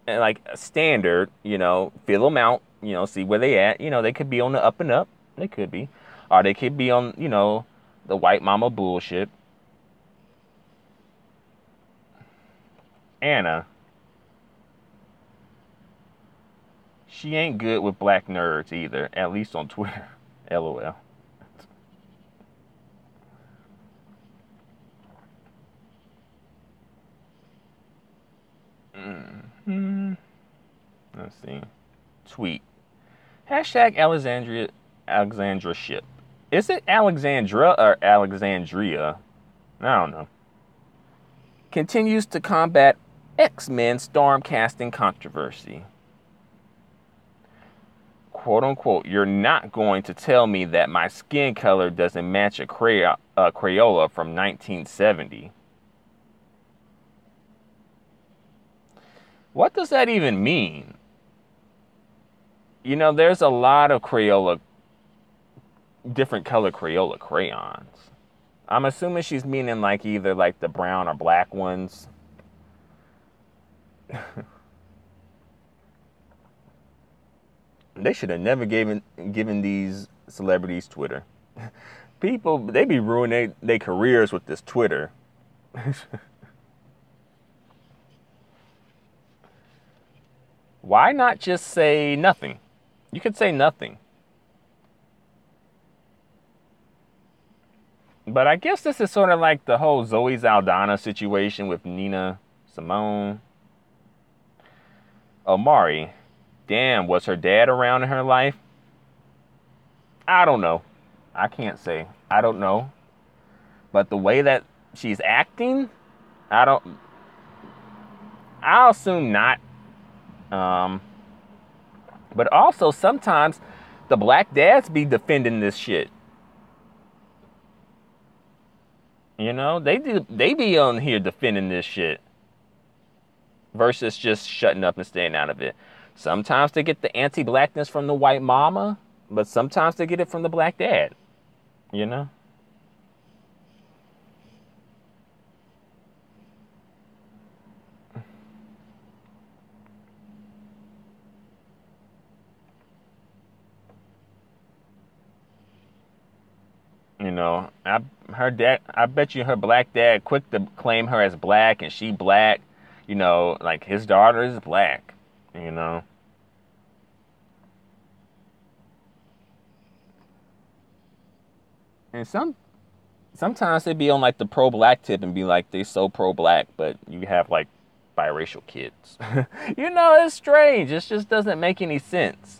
and like a standard, you know, feel them out, you know, see where they at. You know, they could be on the up and up. They could be. Or they could be on, you know, the white mama bullshit. Anna, she ain't good with black nerds either, at least on Twitter. LOL. Let's see. Tweet. Hashtag Alexandra ship. Is it Alexandra or Alexandria? I don't know. Continues to combat X-Men storm casting controversy. Quote unquote, you're not going to tell me that my skin color doesn't match a Crayola from 1970. What does that even mean? You know, there's a lot of different color Crayola crayons. I'm assuming she's meaning like either like the brown or black ones. They should have never given these celebrities Twitter. People, they be ruining their careers with this Twitter. Why not just say nothing? You could say nothing. But I guess this is sort of like the whole Zoe Saldana situation with Nina Simone. Omari, damn, was her dad around in her life? I don't know. I can't say. I don't know. But the way that she's acting, I'll assume not. But also sometimes the black dads be defending this shit. You know, they be on here defending this shit versus just shutting up and staying out of it. Sometimes they get the anti-blackness from the white mama, But sometimes they get it from the black dad, you know? You know, her dad, I bet you her black dad quick to claim her as black and she black, you know, like his daughter is black, you know. And sometimes they be on like the pro black tip and be like they so pro black, but you have like biracial kids. You know, it's strange. It just doesn't make any sense.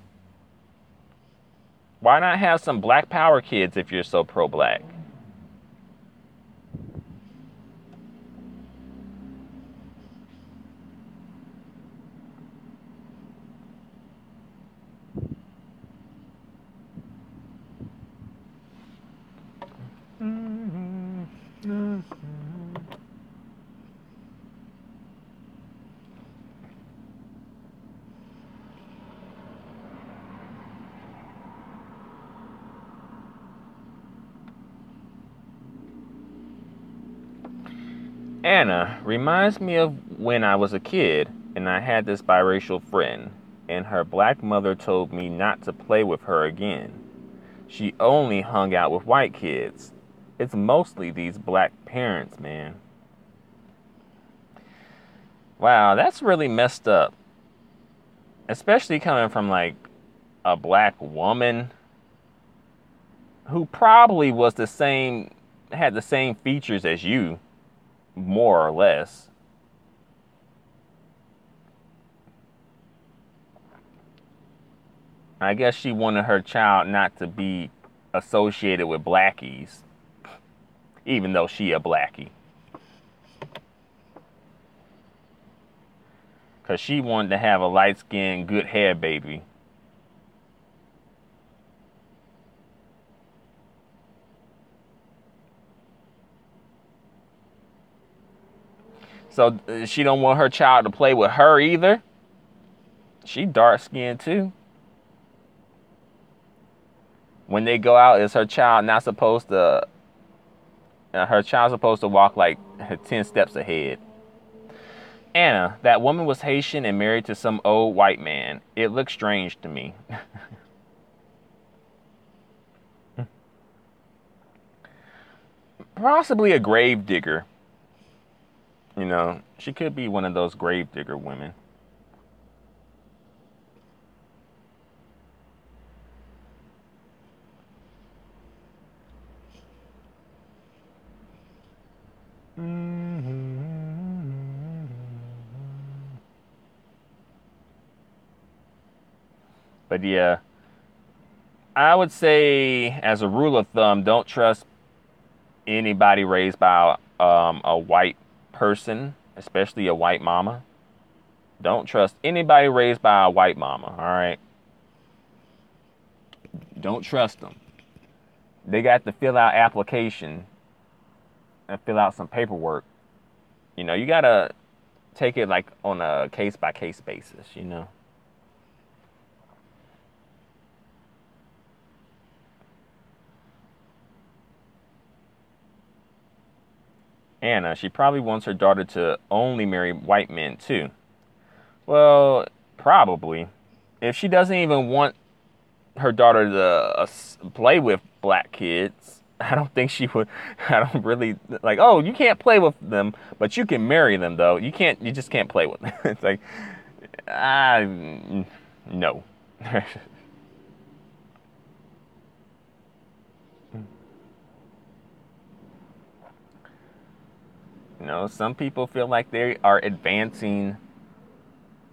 Why not have some black power kids if you're so pro black? Anna reminds me of when I was a kid and I had this biracial friend, and her black mother told me not to play with her again. She only hung out with white kids. It's mostly these black parents, man. Wow, that's really messed up. Especially coming from like a black woman who probably was the same, had the same features as you, more or less. I guess she wanted her child not to be associated with blackies, even though she a blackie. Because she wanted to have a light-skinned, good hair baby. So she don't want her child to play with her either. She dark-skinned too. When they go out, is her child not supposed to? Her child's supposed to walk like 10 steps ahead. Anna, that woman was Haitian and married to some old white man. It looks strange to me. Possibly a grave digger. You know, she could be one of those grave digger women. But yeah, I would say, as a rule of thumb, don't trust anybody raised by a white person, especially a white mama. Don't trust anybody raised by a white mama, all right? Don't trust them. They got to fill out application and fill out some paperwork. You know, you got to take it like on a case by case basis, you know? Anna, she probably wants her daughter to only marry white men too. Well, probably. If she doesn't even want her daughter to play with black kids, I don't think she would. I don't really like. Oh, you can't play with them, but you can marry them though. You can't. You just can't play with them. It's like, ah, no. You know, some people feel like they are advancing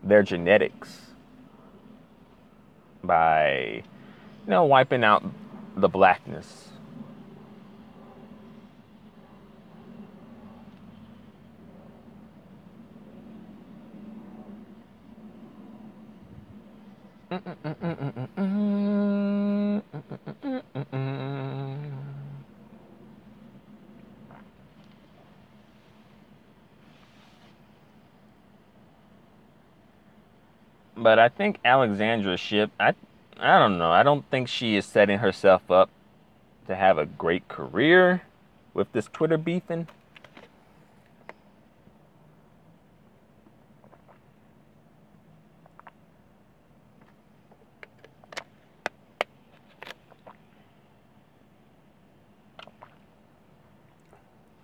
their genetics by, wiping out the blackness. But I think Alexandra's ship. I I don't know. I don't think she is setting herself up to have a great career with this Twitter beefing.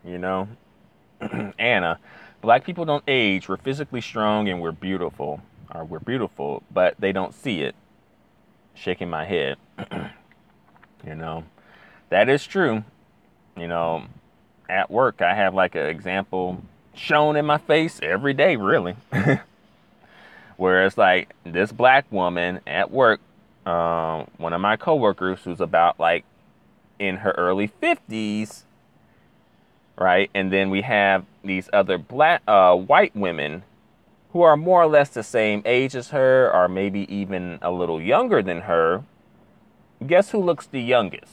You know, Anna, black people don't age. We're physically strong and we're beautiful. Or we're beautiful, but they don't see it. Shaking my head. You know, that is true. You know, at work, I have like an example shown in my face every day, really. Where it's like this black woman at work, one of my coworkers who's about like in her early 50s, right? And then we have these other white women who are more or less the same age as her, or maybe even a little younger than her. Guess who looks the youngest?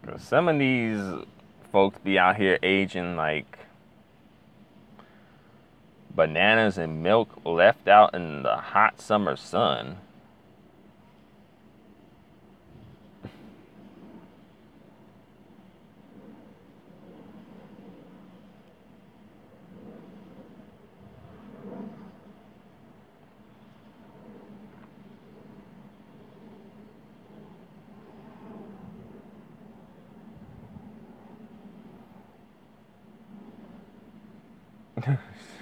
Because some of these folks be out here aging like bananas and milk left out in the hot summer sun.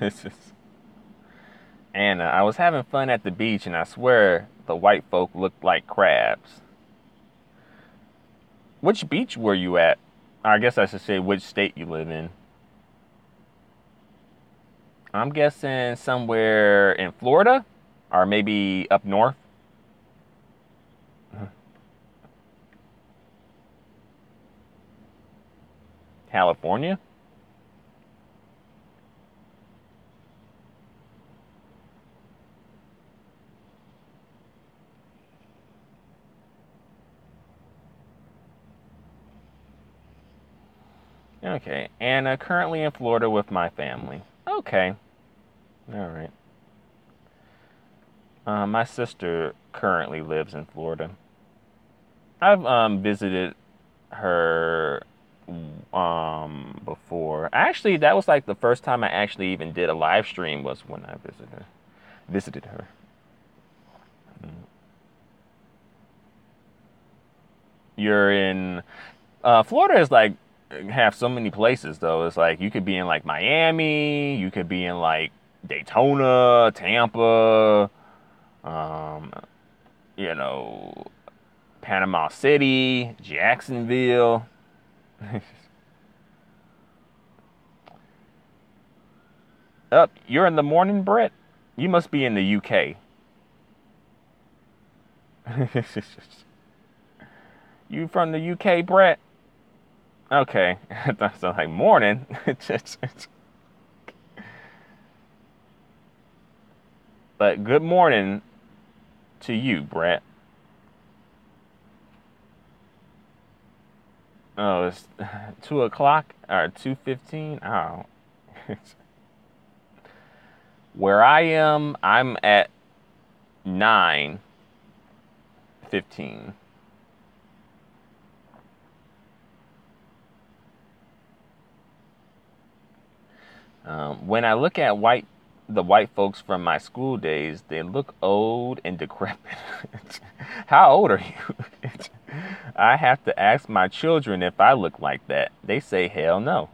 It's just, and I was having fun at the beach, and I swear the white folk looked like crabs. Which beach were you at? I guess I should say which state you live in. I'm guessing somewhere in Florida, or maybe up north. California. Okay, and currently in Florida with my family. Okay, all right. My sister currently lives in Florida. I've visited her before. Actually, that was like the first time I actually even did a live stream was when I visited her. You're in Florida is like have so many places though. It's like you could be in like Miami, you could be in like Daytona, Tampa, um, you know, Panama City, Jacksonville. Up, you're in the morning, Brett. You must be in the UK. You from the UK, Brett? Okay, that's like morning. But good morning to you, Brett. Oh, it's 2 o'clock or 2:15. Oh, where I am, I'm at 9:15. When I look at the white folks from my school days, they look old and decrepit. How old are you? I have to ask my children if I look like that. They say hell no.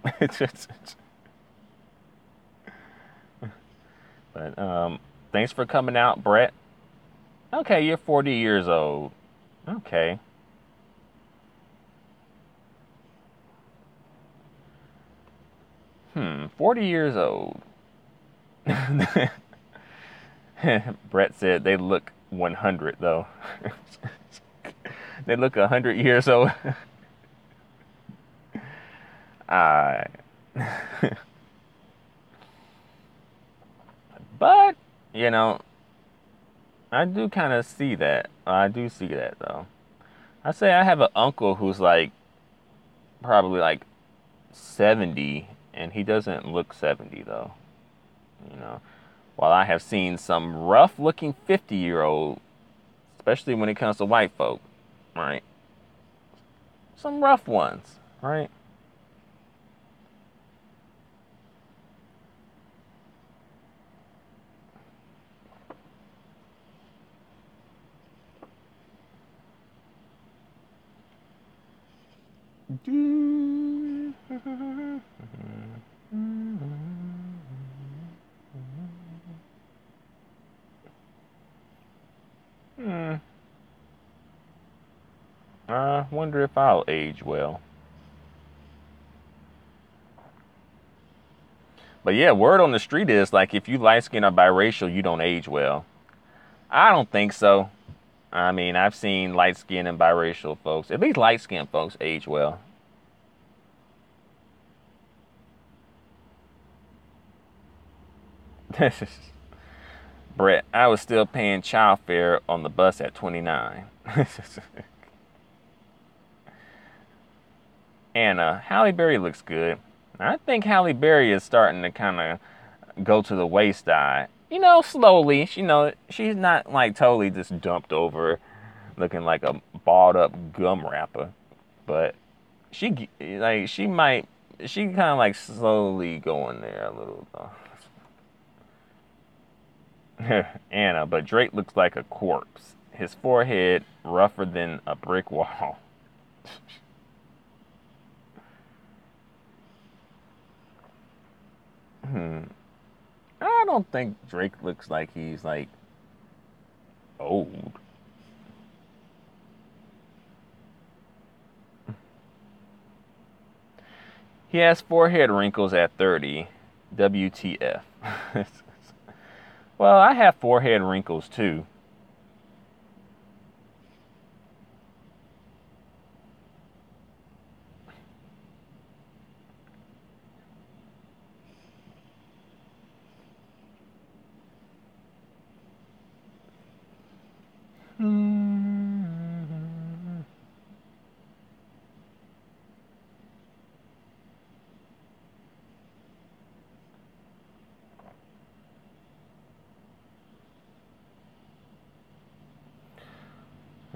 But thanks for coming out, Brett. Okay, you're 40 years old. Okay. 40 years old. Brett said they look 100 though. They look 100 years old. uh, but You know, I do kind of see that. I do see that though. I say I have an uncle who's like probably like 70 and he doesn't look 70 though, you know. While I have seen some rough looking 50-year-old, especially when it comes to white folk, right? Some rough ones, right? Hmm. I wonder if I'll age well. But yeah, word on the street is like if you light skin or biracial, you don't age well. I don't think so. I mean, I've seen light skinned and biracial folks, at least light skinned folks, age well. Brett, I was still paying child fare on the bus at 29. And Halle Berry looks good. I think Halle Berry is starting to kind of go to the wayside. You know, slowly. You know, she's not like totally just dumped over, looking like a balled up gum wrapper. But she might she kind of like slowly going there a little though. Anna, but Drake looks like a corpse. His forehead rougher than a brick wall. Hmm. I don't think Drake looks like he's like old. He has forehead wrinkles at 30. WTF. Well, I have forehead wrinkles too.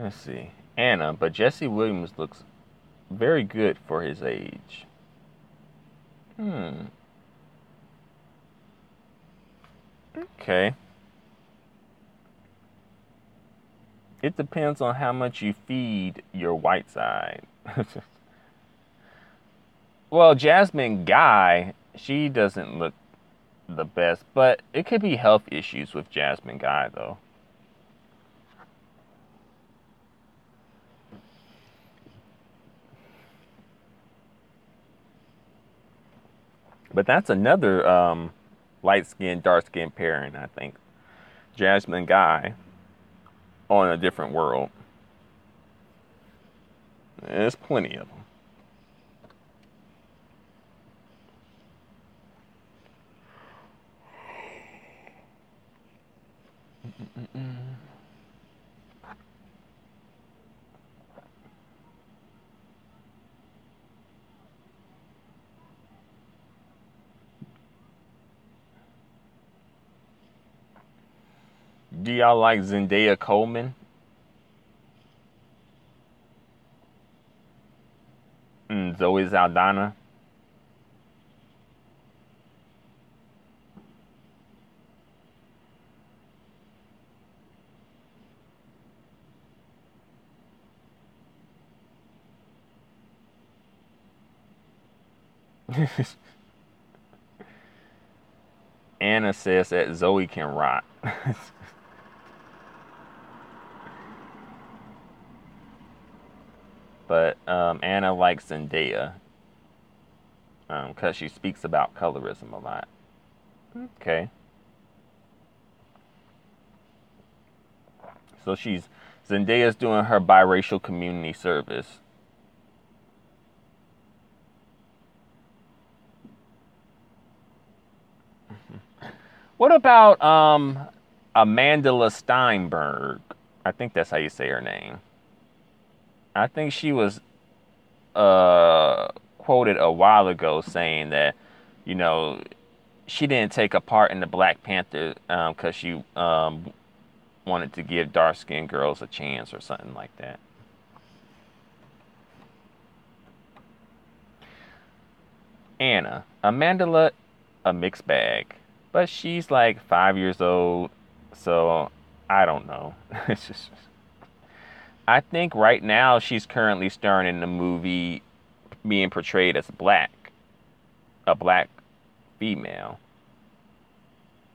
Let's see. Anna, but Jesse Williams looks very good for his age. Hmm. Okay. It depends on how much you feed your white side. Well, Jasmine Guy, she doesn't look the best, but it could be health issues with Jasmine Guy though. But that's another light skin, dark skin pairing, I think. Jasmine Guy on a different world. There's plenty of them. Do y'all like Zendaya Coleman? Zoe Saldana? Anna says that Zoe can rock. But Anna likes Zendaya because she speaks about colorism a lot. Okay. So Zendaya's doing her biracial community service. What about Amanda Steinberg. I think that's how you say her name. I think she was quoted a while ago saying that, you know, she didn't take a part in the Black Panther because she wanted to give dark skinned girls a chance or something like that. Anna. Amanda, a mixed bag. But she's like 5 years old, so I don't know. It's just, I think right now she's currently starring in the movie being portrayed as black, a black female.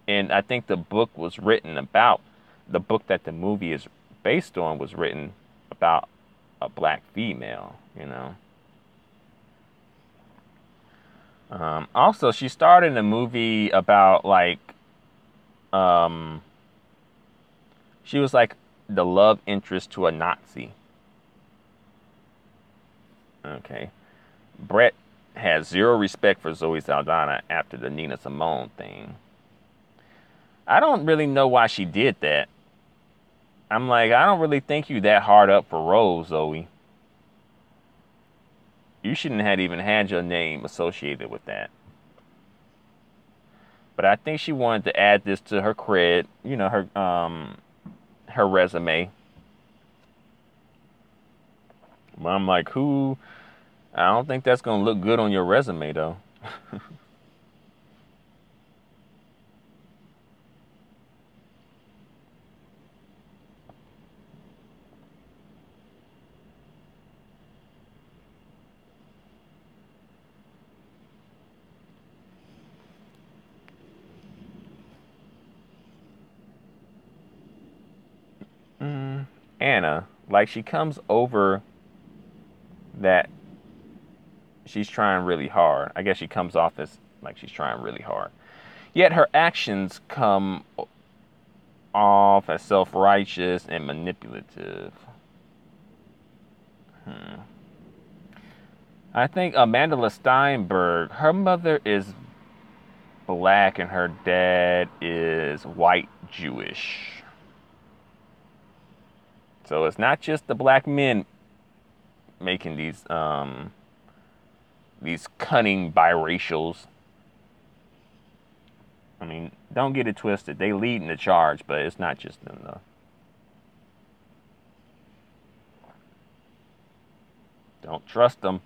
And I think the book that the movie is based on was written about a black female, you know. Also, she starred in a movie about like, um, she was like the love interest to a Nazi. Okay. Brett has zero respect for Zoe Saldana after the Nina Simone thing. I don't really know why she did that. I'm like, I don't really think you that hard up for Rose, Zoe. You shouldn't have even had your name associated with that. But I think she wanted to add this to her cred, you know, her resume. But I'm like, who? I don't think that's gonna look good on your resume, though. Anna, like she comes over that she's trying really hard. I guess she comes off as like she's trying really hard. Yet her actions come off as self-righteous and manipulative. I think Amanda Steinberg, her mother is black and her dad is white Jewish. So it's not just the black men making these cunning biracials. I mean, don't get it twisted. They leading the charge, but it's not just them though. Don't trust them.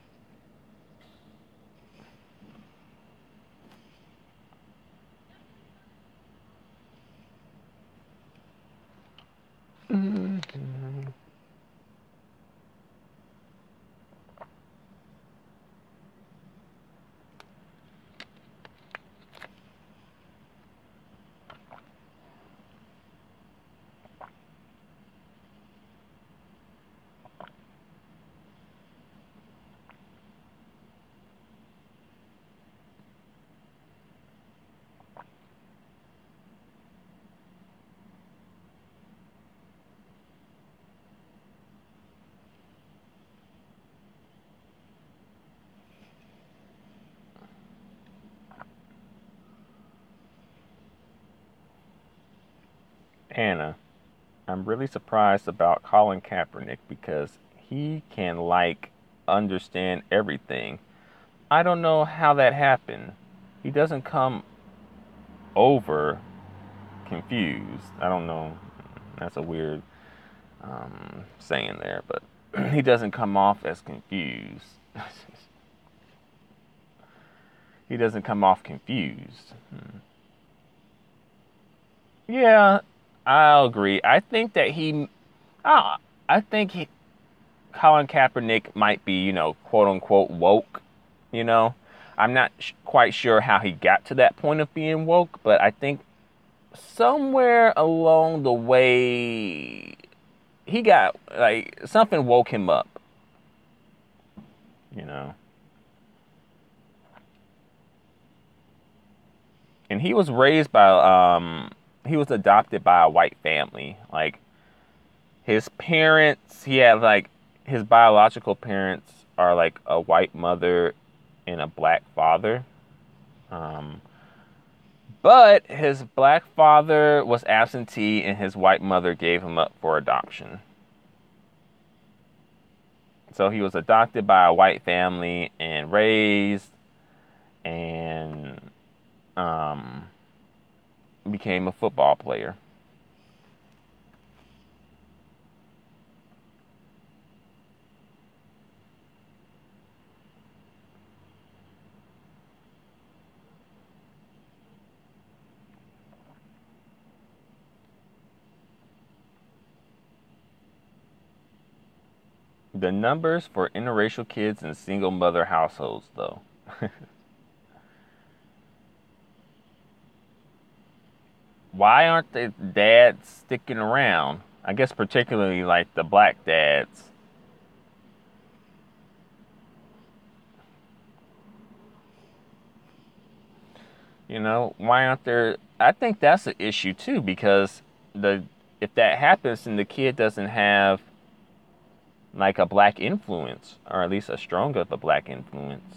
Anna, I'm really surprised about Colin Kaepernick because he can like understand everything. I don't know how that happened. He doesn't come over confused. I don't know. That's a weird saying there, but he doesn't come off as confused. He doesn't come off confused. Yeah, I'll agree. I think Colin Kaepernick might be, you know, quote unquote woke. You know, I'm not quite sure how he got to that point of being woke, but I think somewhere along the way he got like something woke him up. You know, and he was adopted by a white family. Like his parents, he had like his biological parents are like a white mother and a black father. Um, But his black father was absentee and his white mother gave him up for adoption. So he was adopted by a white family and raised and um, became a football player. The numbers for interracial kids in single mother households, though. Why aren't the dads sticking around? I guess particularly like the black dads. Why aren't there? I think that's an issue too because the if that happens and the kid doesn't have like a black influence or at least a strong of a black influence.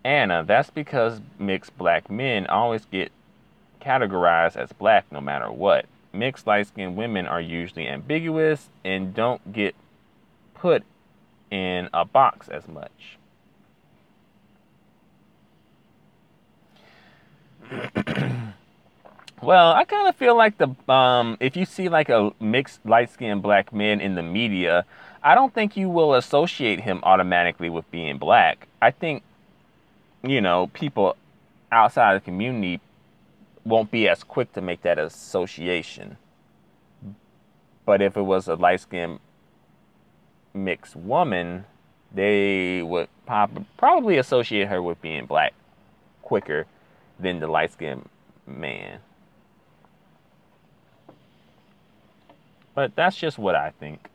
Anna, that's because mixed black men always get categorized as black no matter what. Mixed light-skinned women are usually ambiguous and don't get put in a box as much. Well, I kind of feel like the if you see like a mixed light-skinned black man in the media, I don't think you will associate him automatically with being black. I think, people outside of the community won't be as quick to make that association. But if it was a light-skinned mixed woman, they would probably associate her with being black quicker than the light-skinned man. But that's just what I think.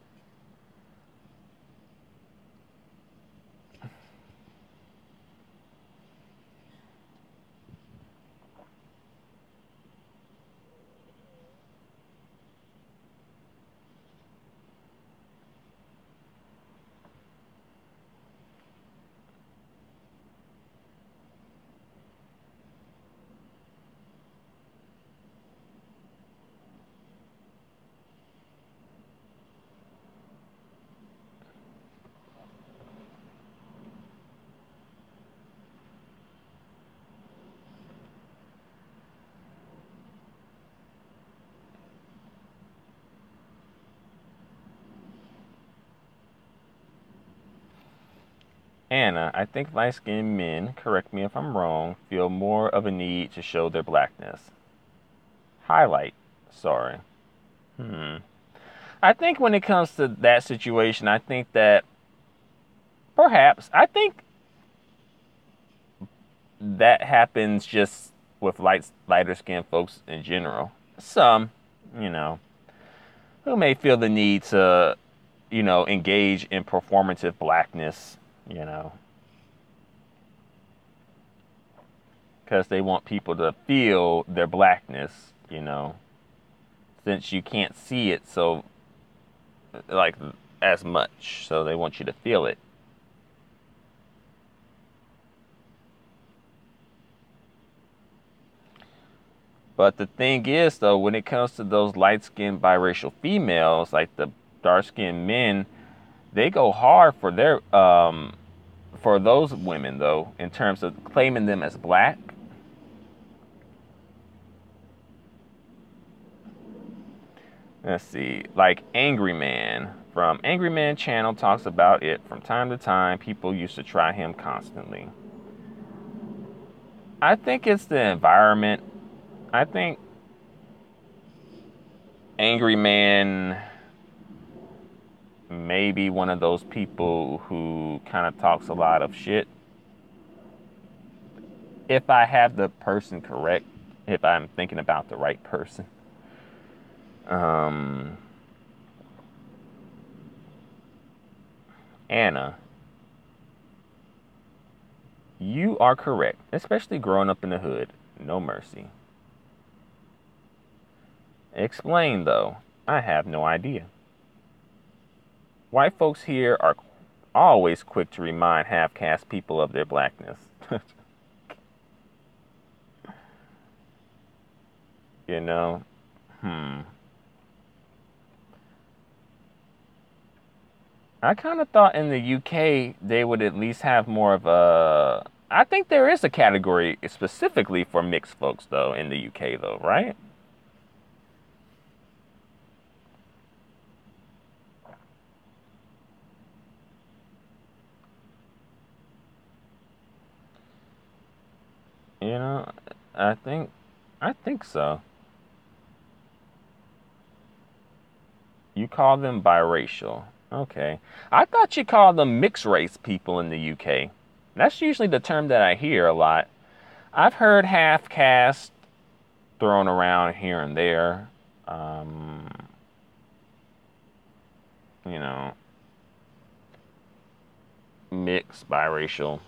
Anna, I think light-skinned men, correct me if I'm wrong, feel more of a need to show their blackness. Highlight. Sorry. Hmm. I think when it comes to that situation, I think that I think that happens just with lighter skinned folks in general. Some, you know, who may feel the need to, engage in performative blackness, you know, because they want people to feel their blackness, since you can't see it so, like, as much. So they want you to feel it. But the thing is, though, when it comes to those light-skinned biracial females, like the dark-skinned men, they go hard for those women, though, in terms of claiming them as black. Let's see, like Angry Man from Angry Man channel talks about it from time to time. People used to try him constantly. I think it's the environment. I think Angry Man may be one of those people who kind of talks a lot of shit. If I have the person correct, if I'm thinking about the right person. Anna, you are correct, especially growing up in the hood. No mercy. Explain, though. I have no idea. White folks here are always quick to remind half-caste people of their blackness. You know? Hmm. I kind of thought in the UK they would at least have more of a. I think there is a category specifically for mixed folks, though, in the UK, though, right? You know, I think, I think so. You call them biracial. Okay. I thought you called them mixed race people in the UK. That's usually the term that I hear a lot. I've heard half caste thrown around here and there. Um, you know, mixed, biracial.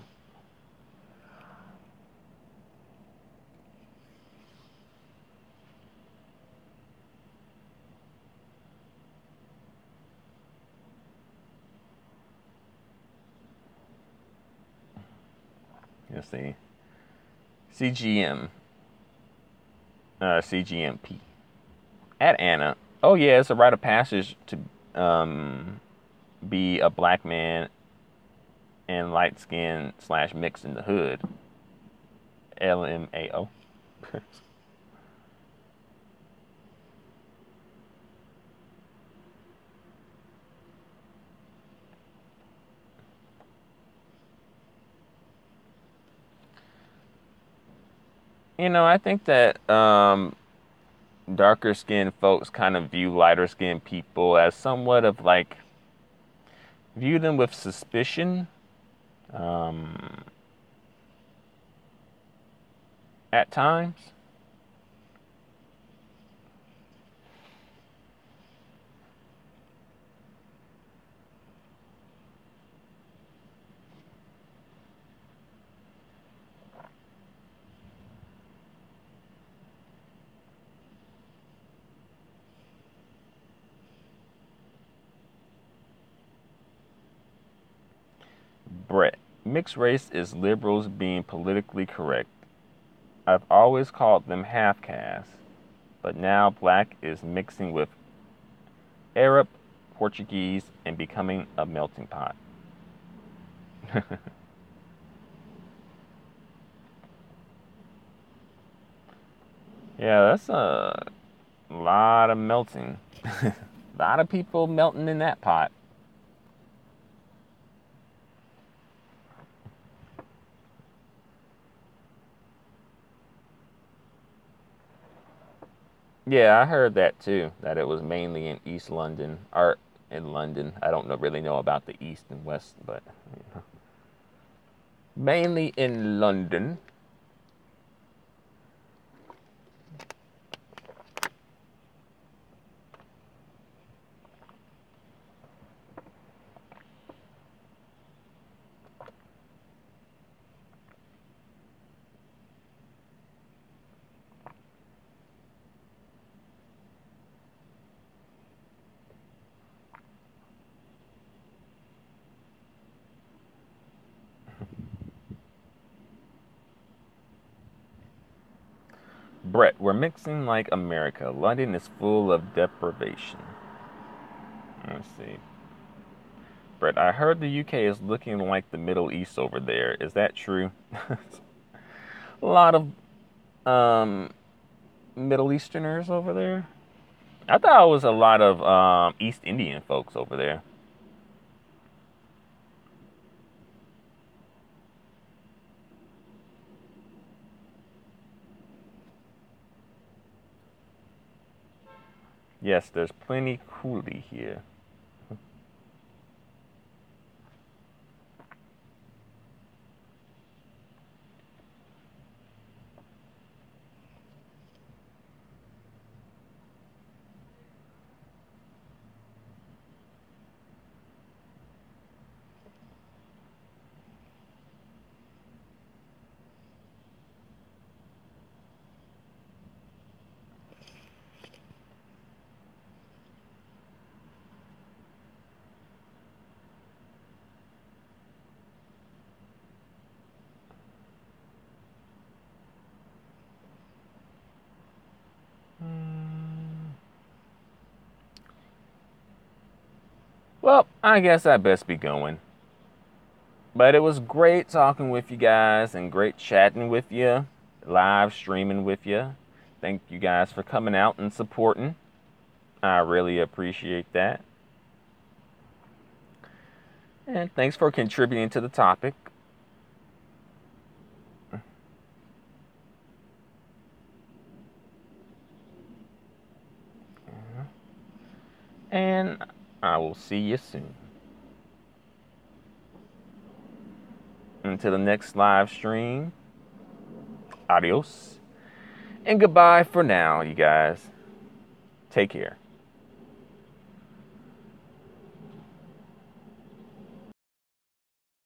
Let's see. CGM, CGMP. At Anna. Oh, yeah, it's a rite of passage to be a black man and light skin slash mixed in the hood. LMAO. I think that darker skinned folks kind of view lighter skinned people as somewhat of like, view them with suspicion um, at times. Brett, mixed race is liberals being politically correct. I've always called them half caste, but now black is mixing with Arab, Portuguese, and becoming a melting pot. Yeah, that's a lot of melting. A lot of people melting in that pot. Yeah, I heard that too, that it was mainly in East London, or in London. I don't really know about the East and West, but mainly in London. Brett, we're mixing like America. London is full of deprivation. Let's see. Brett, I heard the UK is looking like the Middle East over there. Is that true? A lot of um, Middle Easterners over there. I thought it was a lot of East Indian folks over there. Yes, there's plenty coolie here. Well, I guess I best be going. But it was great talking with you guys and great chatting with you, live streaming with you. Thank you guys for coming out and supporting. I really appreciate that. And thanks for contributing to the topic. And I will see you soon. Until the next live stream, adios. And goodbye for now, you guys. Take care.